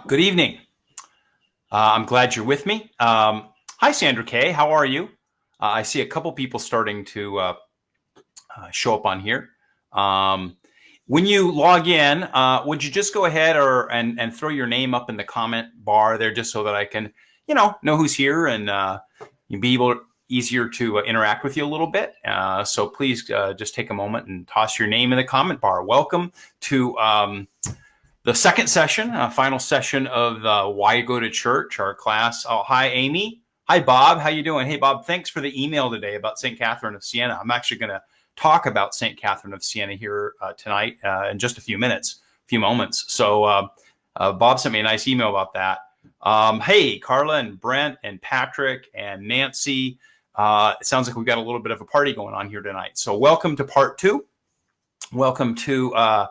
Good evening. I'm glad you're with me. Hi, Sandra Kay. How are you? I see a couple people starting to show up on here. When you log in, would you just go ahead and throw your name up in the comment bar there, just so that I can, know who's here and you'll be easier to interact with you a little bit. So please just take a moment and toss your name in the comment bar. Welcome to the second session, final session of Why Go to Church, our class. Oh, hi, Amy. Hi, Bob. How you doing? Hey, Bob, thanks for the email today about St. Catherine of Siena. I'm actually going to talk about St. Catherine of Siena here tonight in just a few moments. So Bob sent me a nice email about that. Hey, Carla and Brent and Patrick and Nancy. It sounds like we've got a little bit of a party going on here tonight. So welcome to part two. Welcome to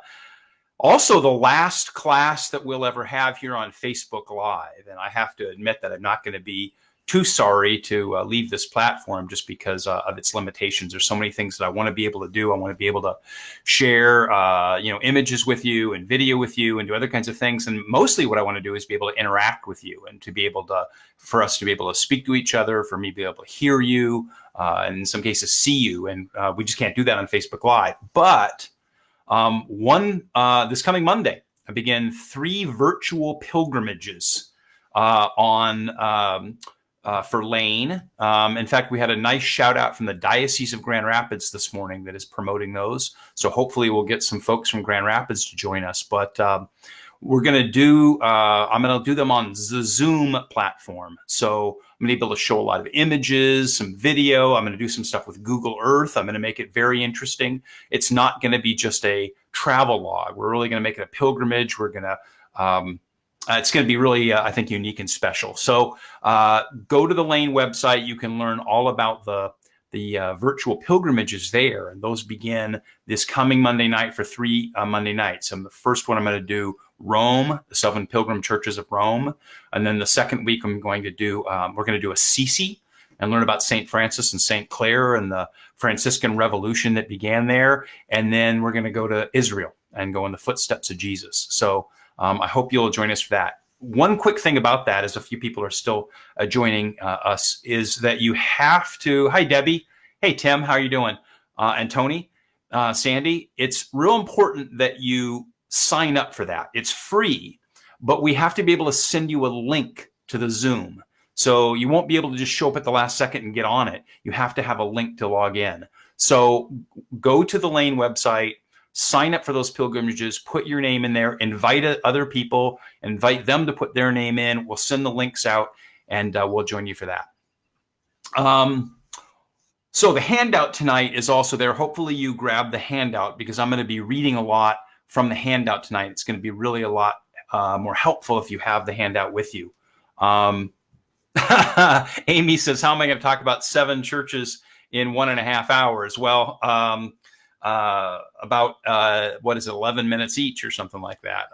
also the last class that we'll ever have here on Facebook Live. And I have to admit that I'm not going to be too sorry to leave this platform just because of its limitations. There's so many things that I want to be able to do. I want to be able to share, images with you and video with you and do other kinds of things. And mostly what I want to do is be able to interact with you and for us to be able to speak to each other, for me to be able to hear you, and in some cases see you. And we just can't do that on Facebook Live. But this coming Monday, I begin 3 virtual pilgrimages for Lane. In fact, we had a nice shout out from the Diocese of Grand Rapids this morning that is promoting those. So hopefully we'll get some folks from Grand Rapids to join us. But we're going to I'm going to do them on the Zoom platform. So I'm going to be able to show a lot of images, some video. I'm going to do some stuff with Google Earth. I'm going to make it very interesting. It's not going to be just a travel log. We're really going to make it a pilgrimage. We're going to, it's going to be really, I think, unique and special. So go to the Lane website. You can learn all about the virtual pilgrimages there. And those begin this coming Monday night for 3 Monday nights. And the first one I'm going to do Rome, the 7 Pilgrim Churches of Rome. And then the second week we're going to do Assisi and learn about St. Francis and St. Clare and the Franciscan Revolution that began there. And then we're going to go to Israel and go in the footsteps of Jesus. So I hope you'll join us for that. One quick thing about that, as a few people are still joining us, is that you have to. Hi, Debbie. Hey, Tim. How are you doing? And Tony, Sandy. It's real important that you sign up for that. It's free, but we have to be able to send you a link to the Zoom. So you won't be able to just show up at the last second and get on it. You have to have a link to log in. So go to the Lane website. Sign up for those pilgrimages, put your name in there, invite other people, invite them to put their name in. We'll send the links out and we'll join you for that. So the handout tonight is also there. Hopefully you grab the handout because I'm going to be reading a lot from the handout tonight. It's going to be really a lot more helpful if you have the handout with you. Amy says, how am I going to talk about 7 churches in 1.5 hours? Well, about 11 minutes each or something like that.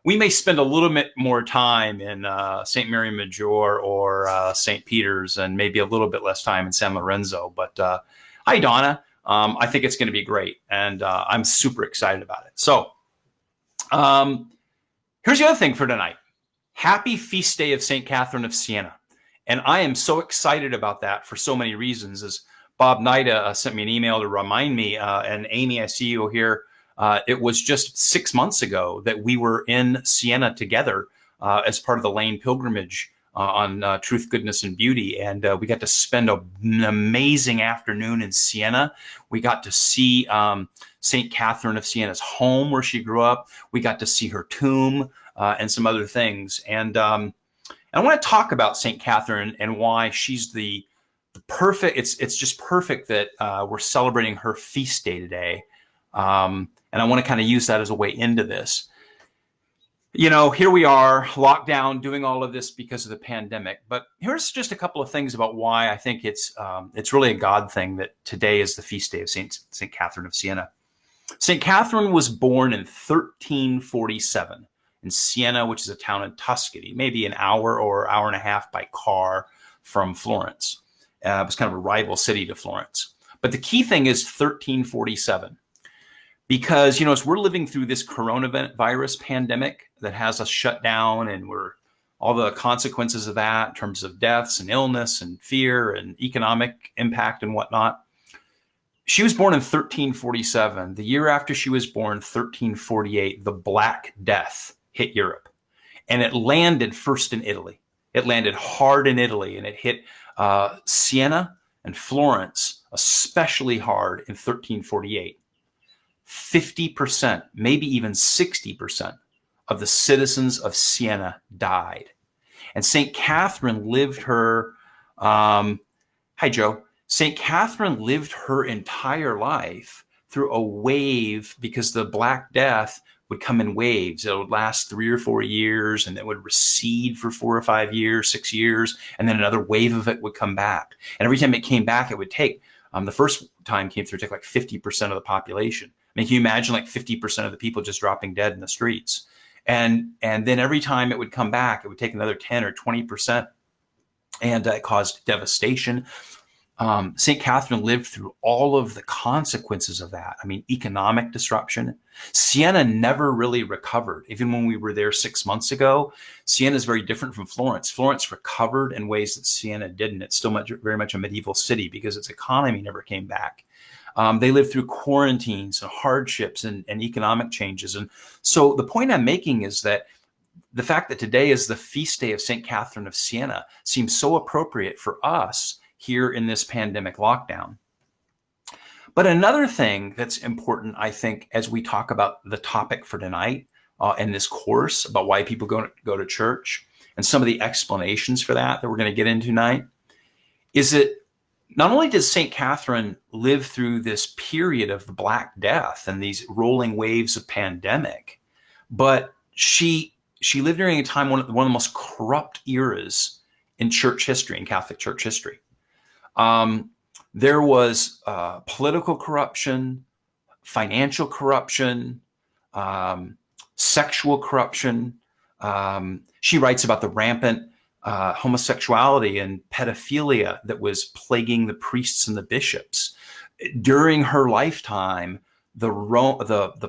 We may spend a little bit more time in St. Mary Major or St. Peter's and maybe a little bit less time in San Lorenzo. But hi, Donna. I think it's going to be great. And I'm super excited about it. So here's the other thing for tonight. Happy feast day of St. Catherine of Siena. And I am so excited about that for so many reasons. As Bob Nida sent me an email to remind me, and Amy, I see you here. It was just 6 months ago that we were in Siena together as part of the Lane pilgrimage on Truth, Goodness, and Beauty. And we got to spend an amazing afternoon in Siena. We got to see St. Catherine of Siena's home where she grew up. We got to see her tomb and some other things. And I want to talk about St. Catherine and why she's the perfect. It's just perfect that we're celebrating her feast day today. And I want to kind of use that as a way into this. Here we are, locked down, doing all of this because of the pandemic. But here's just a couple of things about why I think it's really a God thing that today is the feast day of St. Catherine of Siena. St. Catherine was born in 1347 in Siena, which is a town in Tuscany, maybe an hour or hour and a half by car from Florence. It was kind of a rival city to Florence. But the key thing is 1347. because, you know, as we're living through this coronavirus pandemic that has us shut down, and we're all the consequences of that in terms of deaths and illness and fear and economic impact and whatnot. She was born in 1347. The year after she was born, 1348, the Black Death hit Europe. And it landed first in Italy. It landed hard in Italy, and it hit Siena and Florence especially hard in 1348. 50%, maybe even 60% of the citizens of Siena died. And St. Catherine lived her, hi, Joe. St. Catherine lived her entire life through a wave, because the Black Death would come in waves. It would last 3 or 4 years, and it would recede for 4 or 5 years, 6 years, and then another wave of it would come back. And every time it came back, it would take, the first time came through, take like 50% of the population. I mean, can you imagine like 50% of the people just dropping dead in the streets? And then every time it would come back, it would take another 10 or 20%, and it caused devastation. St. Catherine lived through all of the consequences of that. I mean, economic disruption. Siena never really recovered. Even when we were there 6 months ago, Siena is very different from Florence. Florence recovered in ways that Siena didn't. It's still very much a medieval city because its economy never came back. They lived through quarantines and hardships and economic changes. And so the point I'm making is that the fact that today is the feast day of St. Catherine of Siena seems so appropriate for us here in this pandemic lockdown. But another thing that's important, I think, as we talk about the topic for tonight in this course about why people go to church and some of the explanations for that we're going to get into tonight, is that not only does St. Catherine live through this period of the Black Death and these rolling waves of pandemic, but she lived during a time, one of the most corrupt eras in church history, in Catholic church history. There was political corruption, financial corruption, sexual corruption. She writes about the rampant homosexuality and pedophilia that was plaguing the priests and the bishops. During her lifetime, the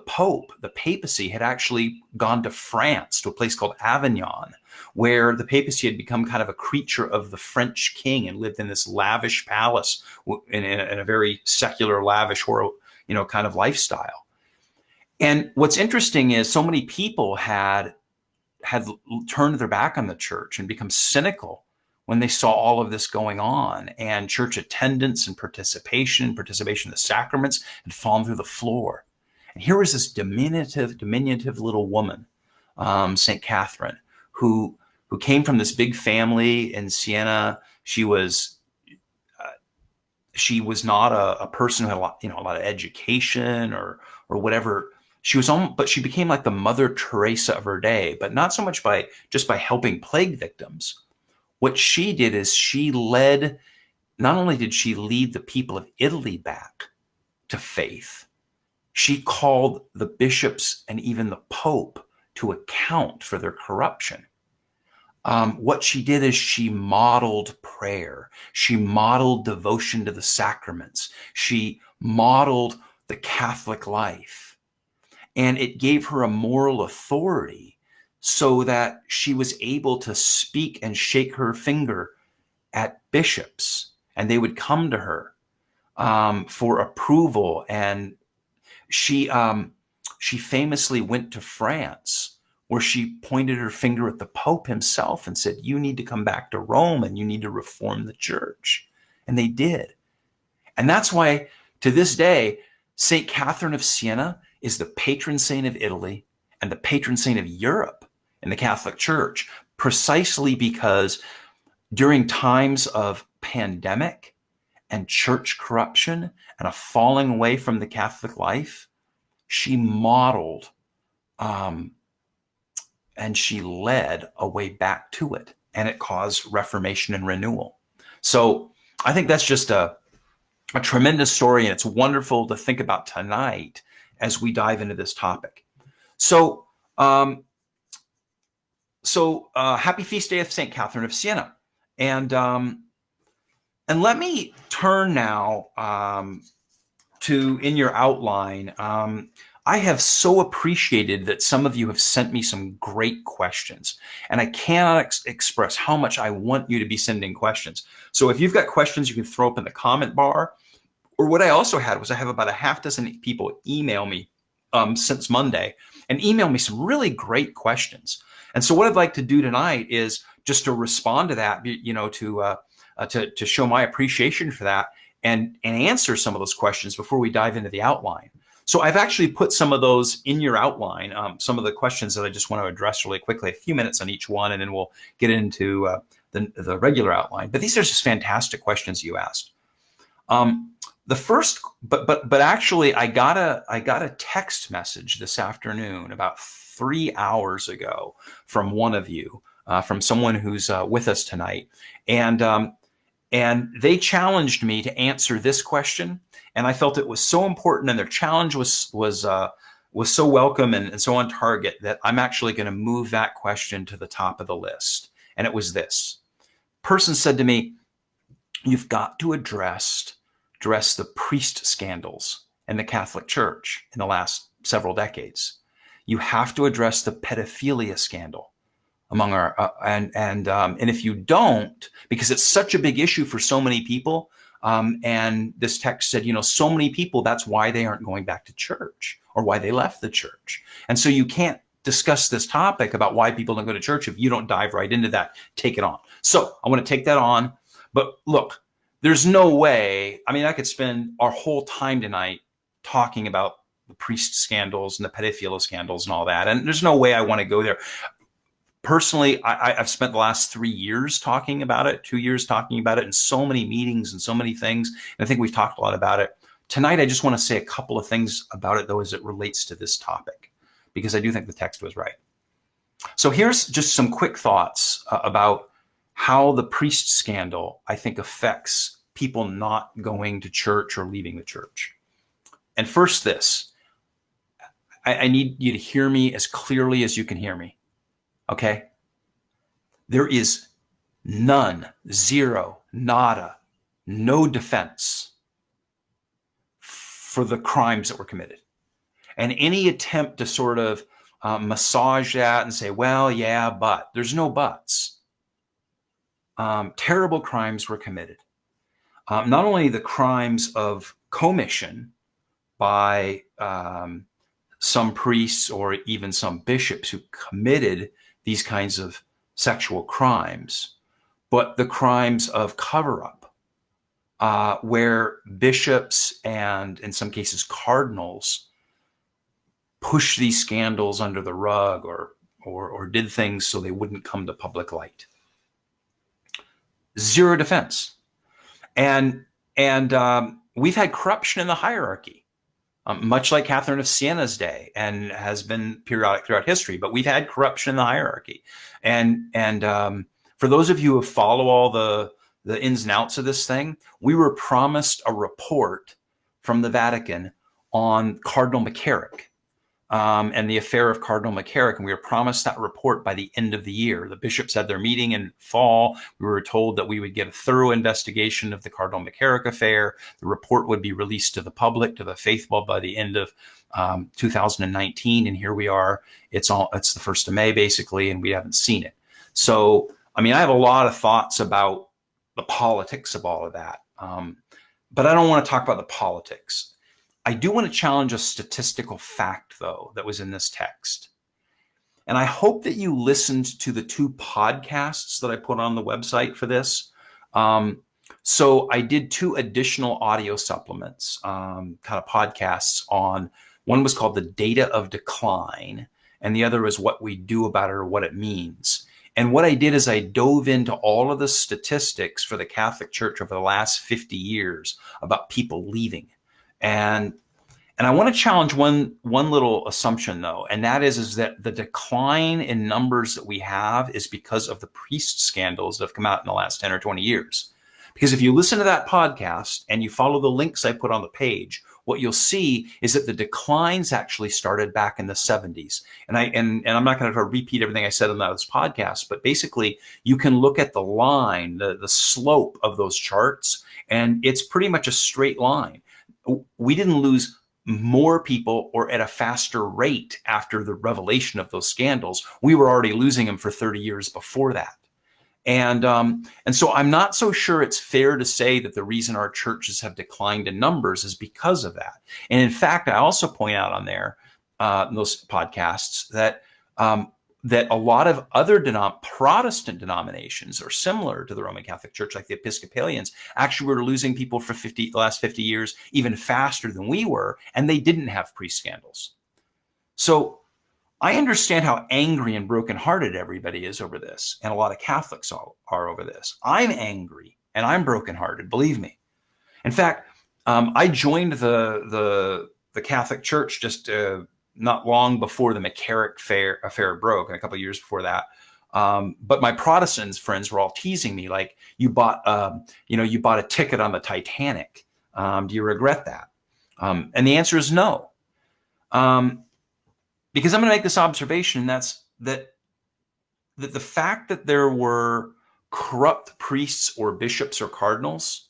Pope, the papacy, had actually gone to France, to a place called Avignon, where the papacy had become kind of a creature of the French king and lived in this lavish palace in a very secular, lavish, kind of lifestyle. And what's interesting is so many people had turned their back on the church and become cynical when they saw all of this going on, and church attendance and participation in the sacraments had fallen through the floor. And here was this diminutive little woman, St. Catherine, who came from this big family in Siena. She was not a person who had a lot of education or whatever. But she became like the Mother Teresa of her day, but not so much by helping plague victims. What she did is not only did she lead the people of Italy back to faith, she called the bishops and even the Pope to account for their corruption. What she did is she modeled prayer. She modeled devotion to the sacraments. She modeled the Catholic life. And it gave her a moral authority so that she was able to speak and shake her finger at bishops, and they would come to her for approval. And she famously went to France, where she pointed her finger at the Pope himself and said, "You need to come back to Rome and you need to reform the church." And they did. And that's why, to this day, St. Catherine of Siena is the patron saint of Italy and the patron saint of Europe in the Catholic Church, precisely because during times of pandemic and church corruption and a falling away from the Catholic life, she modeled and she led a way back to it, and it caused reformation and renewal. So I think that's just a tremendous story, and it's wonderful to think about tonight as we dive into this topic. So happy feast day of St. Catherine of Siena. And let me turn now to, in your outline, I have so appreciated that some of you have sent me some great questions, and I cannot express how much I want you to be sending questions. So if you've got questions, you can throw up in the comment bar. Or what I also had was I have about a half dozen people email me since Monday and email me some really great questions. And so what I'd like to do tonight is just to respond to that, to show my appreciation for that and answer some of those questions before we dive into the outline. So I've actually put some of those in your outline, some of the questions that I just want to address really quickly, a few minutes on each one, and then we'll get into the regular outline. But these are just fantastic questions you asked. The first, but actually, I got a text message this afternoon about 3 hours ago from one of you, from someone who's with us tonight, and they challenged me to answer this question, and I felt it was so important, and their challenge was so welcome and so on target that I'm actually going to move that question to the top of the list. And it was this person said to me, "You've got to address the priest scandals in the Catholic Church in the last several decades. You have to address the pedophilia scandal among our and if you don't, because it's such a big issue for so many people." And this text said, so many people, that's why they aren't going back to church or why they left the church. And so you can't discuss this topic about why people don't go to church if you don't dive right into that, take it on. So I want to take that on. But look, there's no way, I could spend our whole time tonight talking about the priest scandals and the pedophilia scandals and all that. And there's no way I want to go there. Personally, I've spent the last 3 years talking about it, 2 years talking about it in so many meetings and so many things. And I think we've talked a lot about it. Tonight, I just want to say a couple of things about it, though, as it relates to this topic, because I do think the text was right. So here's just some quick thoughts about how the priest scandal, I think, affects people not going to church or leaving the church. And first, this, I need you to hear me as clearly as you can hear me. Okay? There is none, zero, nada, no defense for the crimes that were committed. And any attempt to sort of massage that and say, well, yeah, but there's no buts. Terrible crimes were committed. Not only the crimes of commission by some priests or even some bishops who committed these kinds of sexual crimes, but the crimes of cover-up, where bishops and in some cases cardinals pushed these scandals under the rug or did things so they wouldn't come to public light. Zero defense. And we've had corruption in the hierarchy. Much like Catherine of Siena's day, and has been periodic throughout history, but we've had corruption in the hierarchy. And for those of you who follow all the ins and outs of this thing, we were promised a report from the Vatican on Cardinal McCarrick and the affair of Cardinal McCarrick, and we were promised that report by the end of the year. The bishops had their meeting in fall. We were told that we would get a thorough investigation of the Cardinal McCarrick affair. The report would be released to the public, to the faithful, by the end of 2019, and here we are. It's the 1st of May, basically, and we haven't seen it. So, I have a lot of thoughts about the politics of all of that, but I don't want to talk about the politics. I do want to challenge a statistical fact, though, that was in this text. And I hope that you listened to the 2 podcasts that I put on the website for this. So I did 2 additional audio supplements, kind of podcasts on, one was called The Data of Decline, and the other is What We Do About It or What It Means. And what I did is I dove into all of the statistics for the Catholic Church over the last 50 years about people leaving. And I want to challenge one little assumption, though, and that is that the decline in numbers that we have is because of the priest scandals that have come out in the last 10 or 20 years. Because if you listen to that podcast and you follow the links I put on the page, what you'll see is that the declines actually started back in the 70s. And I'm not going to repeat everything I said on those podcasts, but basically you can look at the line, the slope of those charts, and it's pretty much a straight line. We didn't lose more people or at a faster rate after the revelation of those scandals. We were already losing them for 30 years before that. And so I'm not so sure it's fair to say that the reason our churches have declined in numbers is because of that. And in fact, I also point out on there, in those podcasts, that that a lot of other Protestant denominations are similar to the Roman Catholic Church, like the Episcopalians. Actually, we were losing people for the last 50 years even faster than we were, and they didn't have priest scandals. So I understand how angry and brokenhearted everybody is over this, and a lot of Catholics are over this. I'm angry and I'm brokenhearted, believe me. In fact, I joined the Catholic Church just not long before the McCarrick affair broke, and a couple of years before that. But my Protestant friends were all teasing me, like, you bought a ticket on the Titanic. Do you regret that? And the answer is no. Because I'm going to make this observation, and that's that the fact that there were corrupt priests or bishops or cardinals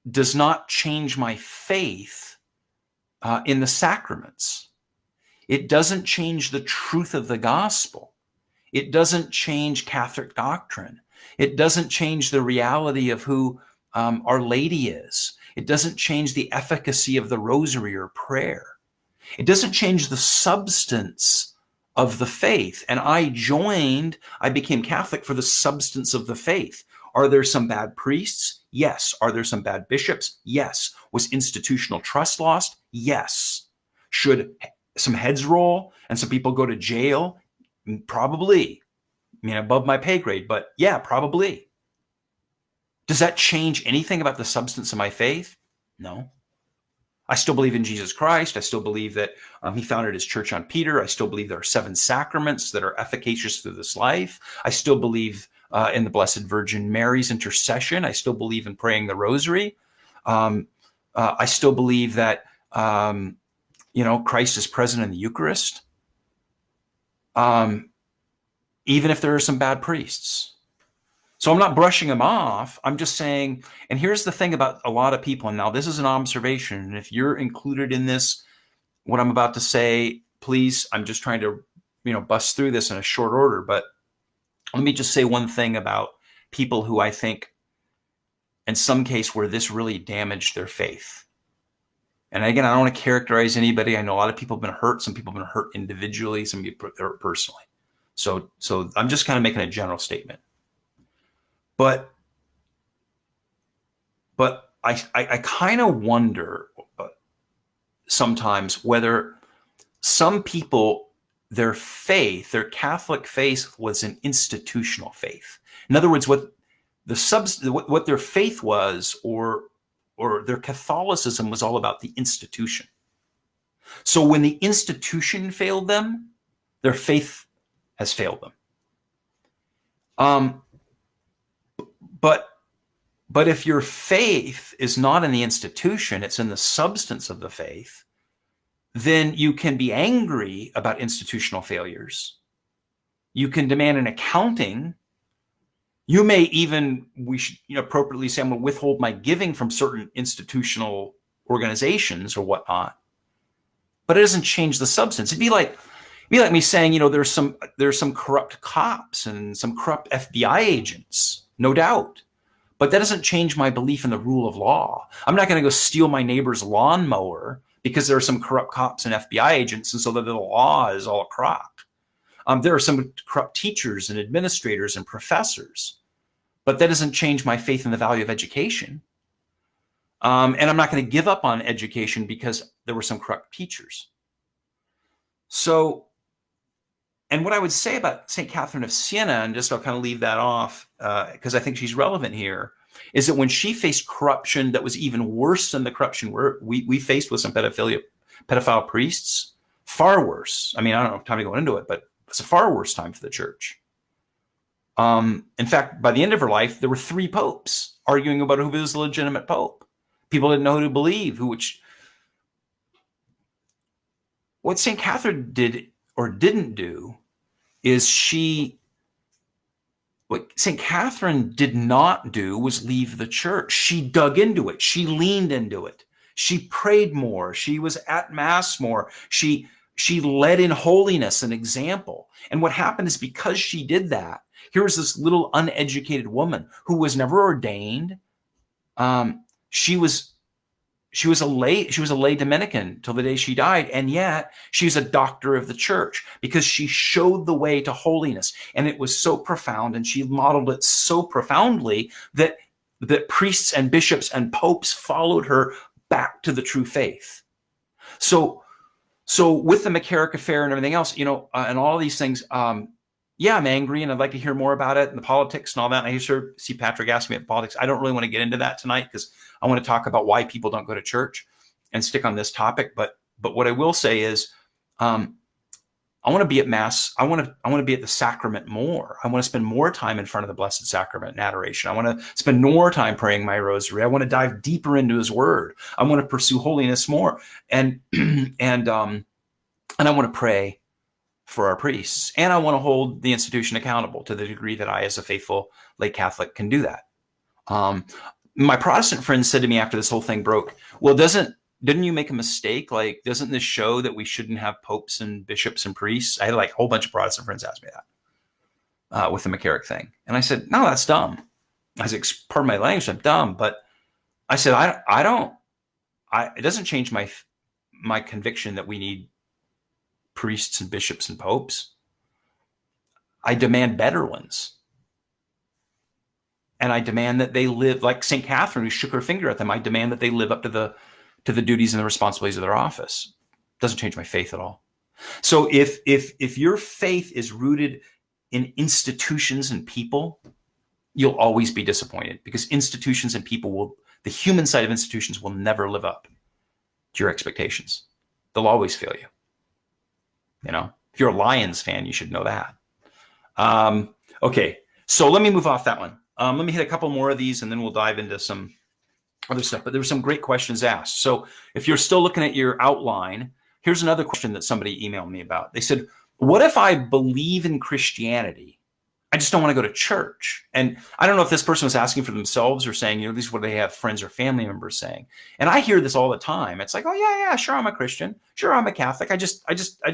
does not change my faith in the sacraments. It doesn't change the truth of the gospel. It doesn't change Catholic doctrine. It doesn't change the reality of who Our Lady is. It doesn't change the efficacy of the rosary or prayer. It doesn't change the substance of the faith. And I became Catholic for the substance of the faith. Are there some bad priests? Yes. Are there some bad bishops? Yes. Was institutional trust lost? Yes. Should some heads roll and some people go to jail? Probably. I mean, above my pay grade, but yeah, probably. Does that change anything about the substance of my faith? No. I still believe in Jesus Christ. I still believe that he founded his church on Peter. I still believe there are 7 sacraments that are efficacious through this life. I still believe in the Blessed Virgin Mary's intercession. I still believe in praying the rosary. I still believe that, Christ is present in the Eucharist. Even if there are some bad priests. So I'm not brushing them off. I'm just saying, and here's the thing about a lot of people, and now this is an observation, and if you're included in this, what I'm about to say, please, I'm just trying to, bust through this in a short order, but let me just say one thing about people who I think, in some case, where this really damaged their faith. And again, I don't want to characterize anybody. I know a lot of people have been hurt. Some people have been hurt individually. Some people have been hurt personally. So I'm just kind of making a general statement. But I kind of wonder sometimes whether some people, their Catholic faith was an institutional faith. In other words, what their faith was, or their Catholicism was all about the institution. So when the institution failed them, their faith has failed them. But if your faith is not in the institution, it's in the substance of the faith, then you can be angry about institutional failures. You can demand an accounting. You may even, we should appropriately say, I'm going to withhold my giving from certain institutional organizations or whatnot. But it doesn't change the substance. It'd be like me saying, there's some corrupt cops and some corrupt FBI agents, no doubt. But that doesn't change my belief in the rule of law. I'm not going to go steal my neighbor's lawnmower because there are some corrupt cops and FBI agents, and so that the law is all a crock. There are some corrupt teachers and administrators and professors, but that doesn't change my faith in the value of education. And I'm not going to give up on education because there were some corrupt teachers. So, and what I would say about St. Catherine of Siena, and just I'll kind of leave that off because I think she's relevant here, is that when she faced corruption that was even worse than the corruption we faced with some pedophile priests, far worse. I mean, I don't have time to go into it, but it's a far worse time for the church. In fact, by the end of her life, there were 3 popes arguing about who was the legitimate pope. People didn't know who to believe. What St. Catherine did or didn't do is what St. Catherine did not do was leave the church. She dug into it. She leaned into it. She prayed more. She was at mass more. She led in holiness and example. And what happened is, because she did that, here was this little uneducated woman who was never ordained. She was a lay Dominican till the day she died, and yet she's a doctor of the church because she showed the way to holiness, and it was so profound, and she modeled it so profoundly that priests and bishops and popes followed her back to the true faith. So with the McCarrick affair and everything else, and all these things, yeah, I'm angry and I'd like to hear more about it and the politics and all that. And I used to see Patrick ask me about politics. I don't really want to get into that tonight because I want to talk about why people don't go to church and stick on this topic. But what I will say is, I want to be at mass. I want to be at the sacrament more. I want to spend more time in front of the Blessed Sacrament and adoration. I want to spend more time praying my rosary. I want to dive deeper into His Word. I want to pursue holiness more, and I want to pray for our priests, and I want to hold the institution accountable to the degree that I, as a faithful lay Catholic, can do that. My Protestant friends said to me after this whole thing broke, "Well, didn't you make a mistake? Like, doesn't this show that we shouldn't have popes and bishops and priests?" I had like a whole bunch of Protestant friends ask me that with the McCarrick thing. And I said, "No, that's dumb." I said, "Pardon my language, I'm dumb." But I said, it doesn't change my conviction that we need priests and bishops and popes. I demand better ones. And I demand that they live like St. Catherine, who shook her finger at them. I demand that they live up to the duties and the responsibilities of their office. Doesn't change my faith at all. So if your faith is rooted in institutions and people, you'll always be disappointed, because institutions and people the human side of institutions will never live up to your expectations. They'll always fail you. If you're a Lions fan, you should know that. Okay, so let me move off that one. Let me hit a couple more of these, and then we'll dive into some other stuff. But there were some great questions asked. So if you're still looking at your outline, here's another question that somebody emailed me about. They said, what if I believe in Christianity? I just don't want to go to church. And I don't know if this person was asking for themselves or saying, this is what they have friends or family members saying. And I hear this all the time. It's like, oh yeah, sure, I'm a Christian. Sure, I'm a Catholic. I just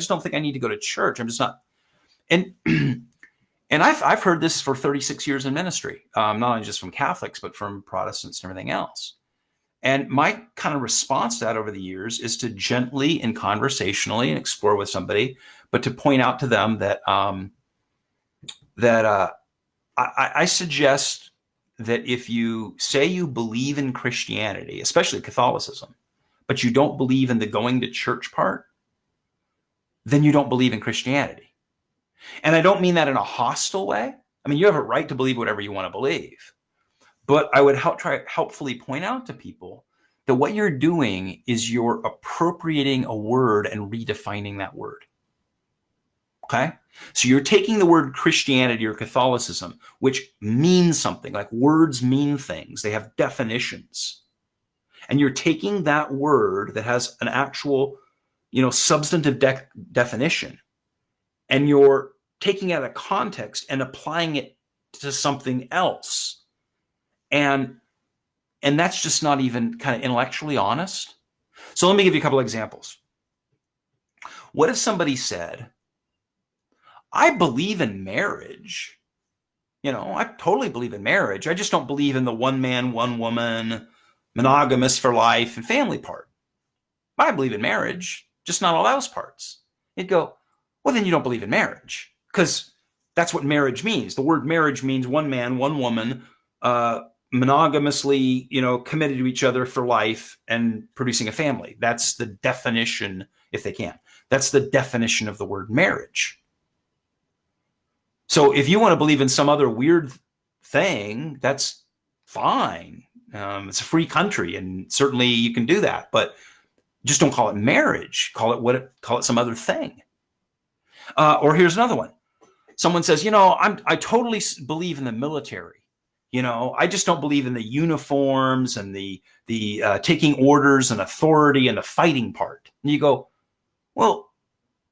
don't think I need to go to church. I'm just not. And I've heard this for 36 years in ministry, not only just from Catholics, but from Protestants and everything else. And my kind of response to that over the years is to gently and conversationally and explore with somebody, but to point out to them that I suggest that if you say you believe in Christianity, especially Catholicism, but you don't believe in the going to church part, then you don't believe in Christianity. And I don't mean that in a hostile way. I mean, you have a right to believe whatever you want to believe. But I would helpfully point out to people that what you're doing is you're appropriating a word and redefining that word. Okay? So you're taking the word Christianity or Catholicism, which means something, like words mean things. They have definitions. And you're taking that word that has an actual, substantive definition, and you're taking it out of context and applying it to something else. And that's just not even kind of intellectually honest. So let me give you a couple of examples. What if somebody said, I believe in marriage. I totally believe in marriage. I just don't believe in the one man, one woman, monogamous for life and family part. I believe in marriage, just not all those parts. You'd go, well, then you don't believe in marriage, because that's what marriage means. The word marriage means one man, one woman, monogamously, committed to each other for life and producing a family. That's the definition, if they can. That's the definition of the word marriage. So if you want to believe in some other weird thing, that's fine. It's a free country, and certainly you can do that, but just don't call it marriage. Call it some other thing. Or here's another one. Someone says, I totally believe in the military. I just don't believe in the uniforms and the taking orders and authority and the fighting part. And you go, well,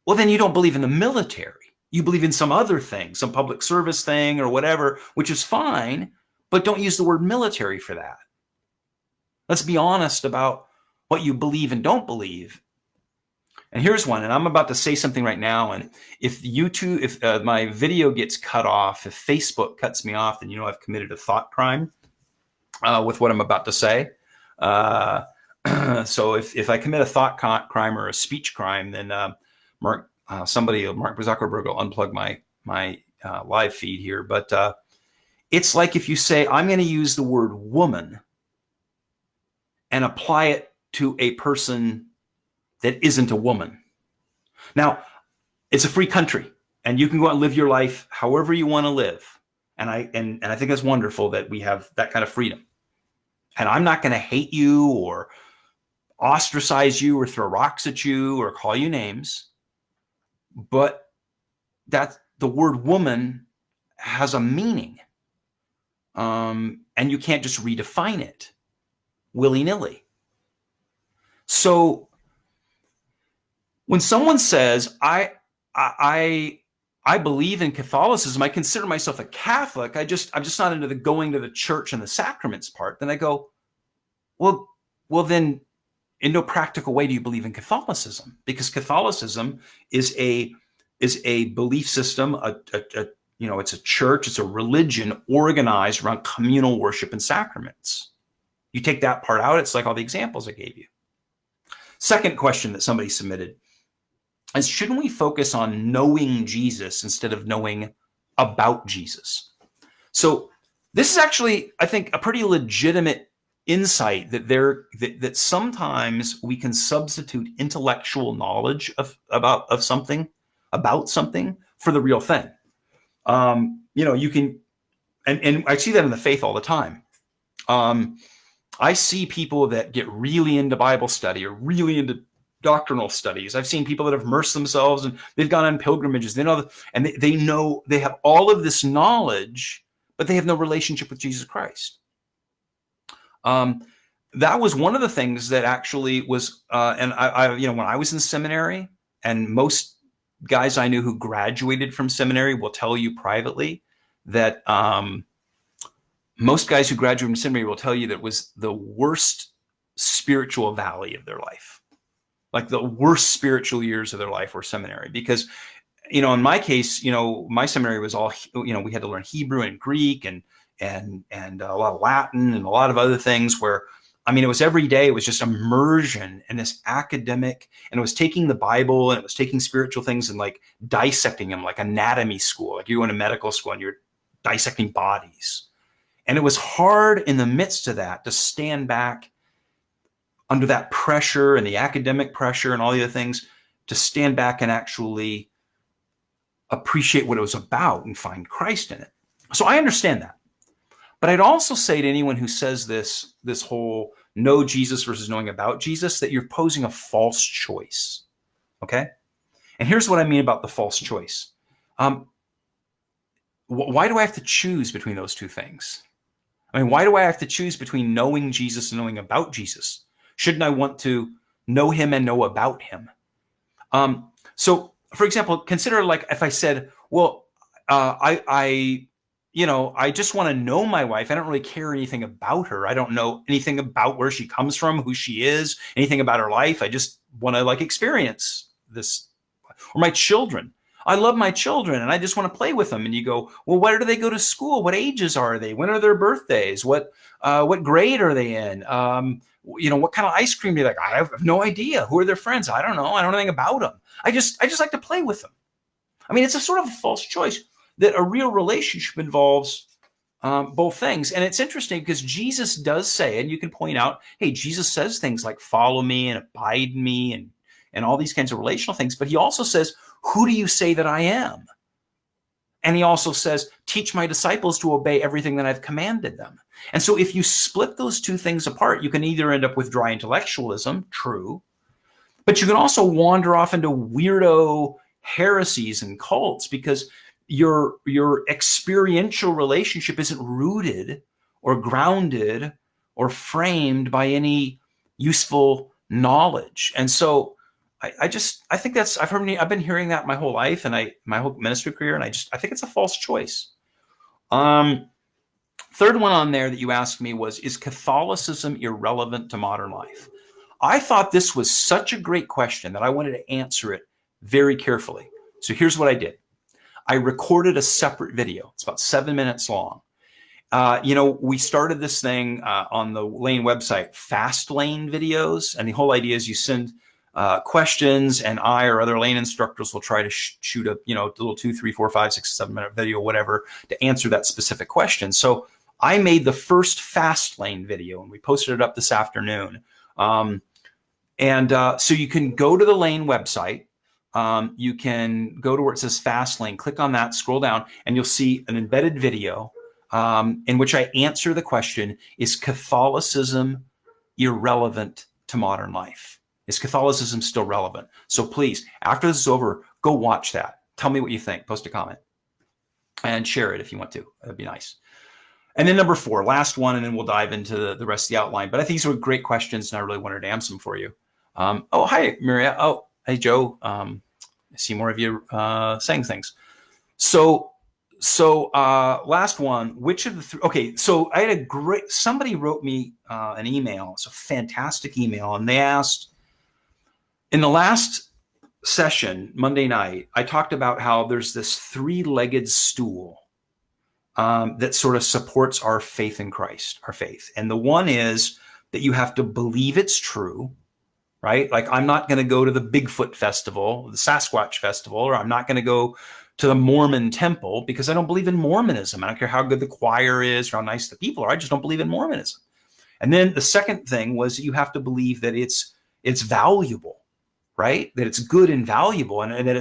then you don't believe in the military. You believe in some other thing, some public service thing or whatever, which is fine, but don't use the word military for that. Let's be honest about what you believe and don't believe. And here's one, and I'm about to say something right now. And if YouTube, if my video gets cut off, if Facebook cuts me off, then I've committed a thought crime with what I'm about to say. So if I commit a thought crime or a speech crime, then Mark Zuckerberg will unplug my live feed here. But it's like if you say, I'm going to use the word woman and apply it to a person that isn't a woman. Now, it's a free country, and you can go out and live your life however you want to live. And I think it's wonderful that we have that kind of freedom. And I'm not going to hate you or ostracize you or throw rocks at you or call you names. But that the word woman has a meaning. And you can't just redefine it willy-nilly. So when someone says, I believe in Catholicism, I consider myself a Catholic, I'm just not into the going to the church and the sacraments part, then I go, well, then in no practical way do you believe in Catholicism, because Catholicism is a belief system, it's a church, it's a religion organized around communal worship and sacraments. You take that part out, it's like all the examples I gave you. Second question that somebody submitted is, shouldn't we focus on knowing Jesus instead of knowing about Jesus? So this is actually, I think, a pretty legitimate insight that sometimes we can substitute intellectual knowledge about something for the real thing. You can, and I see that in the faith all the time. I see people that get really into Bible study or really into doctrinal studies. I've seen people that have immersed themselves and they've gone on pilgrimages. They know, and they know they have all of this knowledge, but they have no relationship with Jesus Christ. That was one of the things that actually was, and I when I was in seminary, and most guys I knew who graduated from seminary will tell you privately that most guys who graduated from seminary will tell you that it was the worst spiritual valley of their life. Like the worst spiritual years of their life were seminary, because, in my case, my seminary was all, we had to learn Hebrew and Greek and a lot of Latin and a lot of other things where, it was every day. It was just immersion in this academic, and it was taking the Bible and it was taking spiritual things and like dissecting them, like anatomy school, like you go into medical school and you're dissecting bodies. And it was hard in the midst of that to stand back under that pressure and the academic pressure and all the other things, to stand back and actually appreciate what it was about and find Christ in it. So I understand that. But I'd also say to anyone who says this whole know Jesus versus knowing about Jesus, that you're posing a false choice. Okay? And here's what I mean about the false choice. Why do I have to choose between those two things? Why do I have to choose between knowing Jesus and knowing about Jesus? Shouldn't I want to know him and know about him? So, for example, consider like if I said, well, I just want to know my wife. I don't really care anything about her. I don't know anything about where she comes from, who she is, anything about her life. I just want to experience this. Or my children. I love my children and I just want to play with them. And you go, well, where do they go to school? What ages are they? When are their birthdays? What grade are they in? What kind of ice cream do they like? I have no idea. Who are their friends? I don't know. I don't know anything about them. I just like to play with them. It's a sort of a false choice, that a real relationship involves both things. And it's interesting because Jesus does say, and you can point out, hey, Jesus says things like follow me and abide in me and all these kinds of relational things. But he also says, who do you say that I am? And he also says, teach my disciples to obey everything that I've commanded them. And so if you split those two things apart, you can either end up with dry intellectualism, true, but you can also wander off into weirdo heresies and cults because your experiential relationship isn't rooted or grounded or framed by any useful knowledge. And so I think I've been hearing that my whole life and my whole ministry career, and I think it's a false choice. Third one on there that you asked me was, is Catholicism irrelevant to modern life? I thought this was such a great question that I wanted to answer it very carefully. So here's what I did. I recorded a separate video. It's about 7 minutes long. We started this thing on the Lane website, Fast Lane videos. And the whole idea is you send questions, and I or other Lane instructors will try to shoot a little 2, 3, 4, 5, 6, 7 minute video, whatever, to answer that specific question. So I made the first Fast Lane video, and we posted it up this afternoon. So you can go to the Lane website. You can go to where it says Fast Lane, click on that, scroll down, and you'll see an embedded video in which I answer the question, is Catholicism irrelevant to modern life? Is Catholicism still relevant? So please, after this is over, go watch that. Tell me what you think. Post a comment and share it if you want to. That'd be nice. And then number 4, last one, and then we'll dive into the rest of the outline. But I think these were great questions, and I really wanted to answer them for you. Hi, Maria. Oh, hey, Joe. I see more of you saying things. So last one, which of the 3? Okay, so I had somebody wrote me an email. It's a fantastic email. And they asked, in the last session, Monday night, I talked about how there's this 3-legged stool that sort of supports our faith in Christ, our faith. And the one is that you have to believe it's true, right? Like, I'm not going to go to the Bigfoot festival, the Sasquatch festival, or I'm not going to go to the Mormon temple because I don't believe in Mormonism. I don't care how good the choir is or how nice the people are. I just don't believe in Mormonism. And then the second thing was that you have to believe that it's valuable, right? That it's good and valuable, and that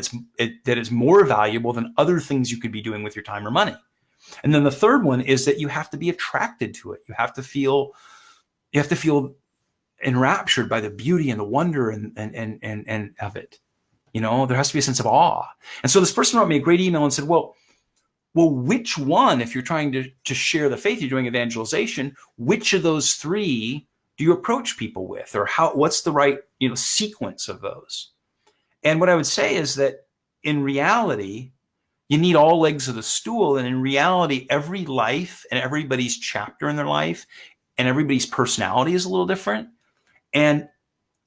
it's more valuable than other things you could be doing with your time or money. And then the third one is that you have to be attracted to it. You have to feel enraptured by the beauty and the wonder and of it. There has to be a sense of awe. And so this person wrote me a great email and said, well, which one, if you're trying to share the faith, you're doing evangelization, which of those 3 do you approach people with, or what's the right, sequence of those? And what I would say is that in reality, you need all legs of the stool. And in reality, every life and everybody's chapter in their life and everybody's personality is a little different. And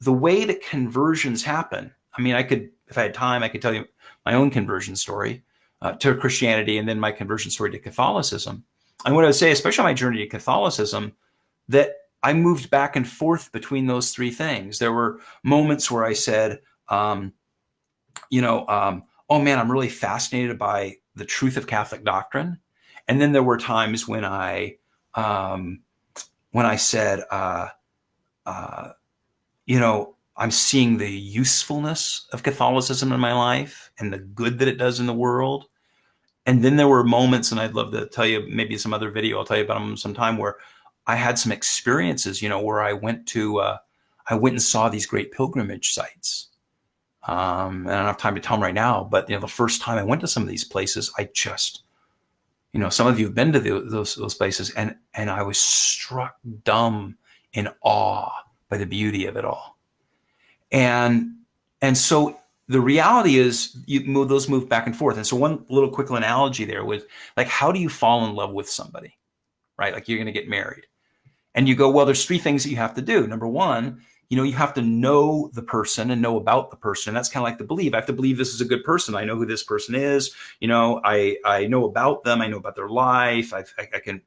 the way that conversions happen, I mean, if I had time, I could tell you my own conversion story to Christianity and then my conversion story to Catholicism. And what I would say, especially on my journey to Catholicism, that I moved back and forth between those 3 things. There were moments where I said, oh man, I'm really fascinated by the truth of Catholic doctrine. And then there were times when I said, I'm seeing the usefulness of Catholicism in my life and the good that it does in the world. And then there were moments, and I'd love to tell you, maybe some other video, I'll tell you about them sometime, where I had some experiences, where I went and saw these great pilgrimage sites. And I don't have time to tell them right now, but the first time I went to some of these places, I just, some of you have been to those places, and I was struck dumb in awe by the beauty of it all. And so the reality is those move back and forth. And so one little quick analogy there was, like, how do you fall in love with somebody, right? Like, you're going to get married and you go, well, there's 3 things that you have to do. Number 1, you have to know the person and know about the person. And that's kind of like the believe. I have to believe this is a good person. I know who this person is. I know about them. I know about their life. I can,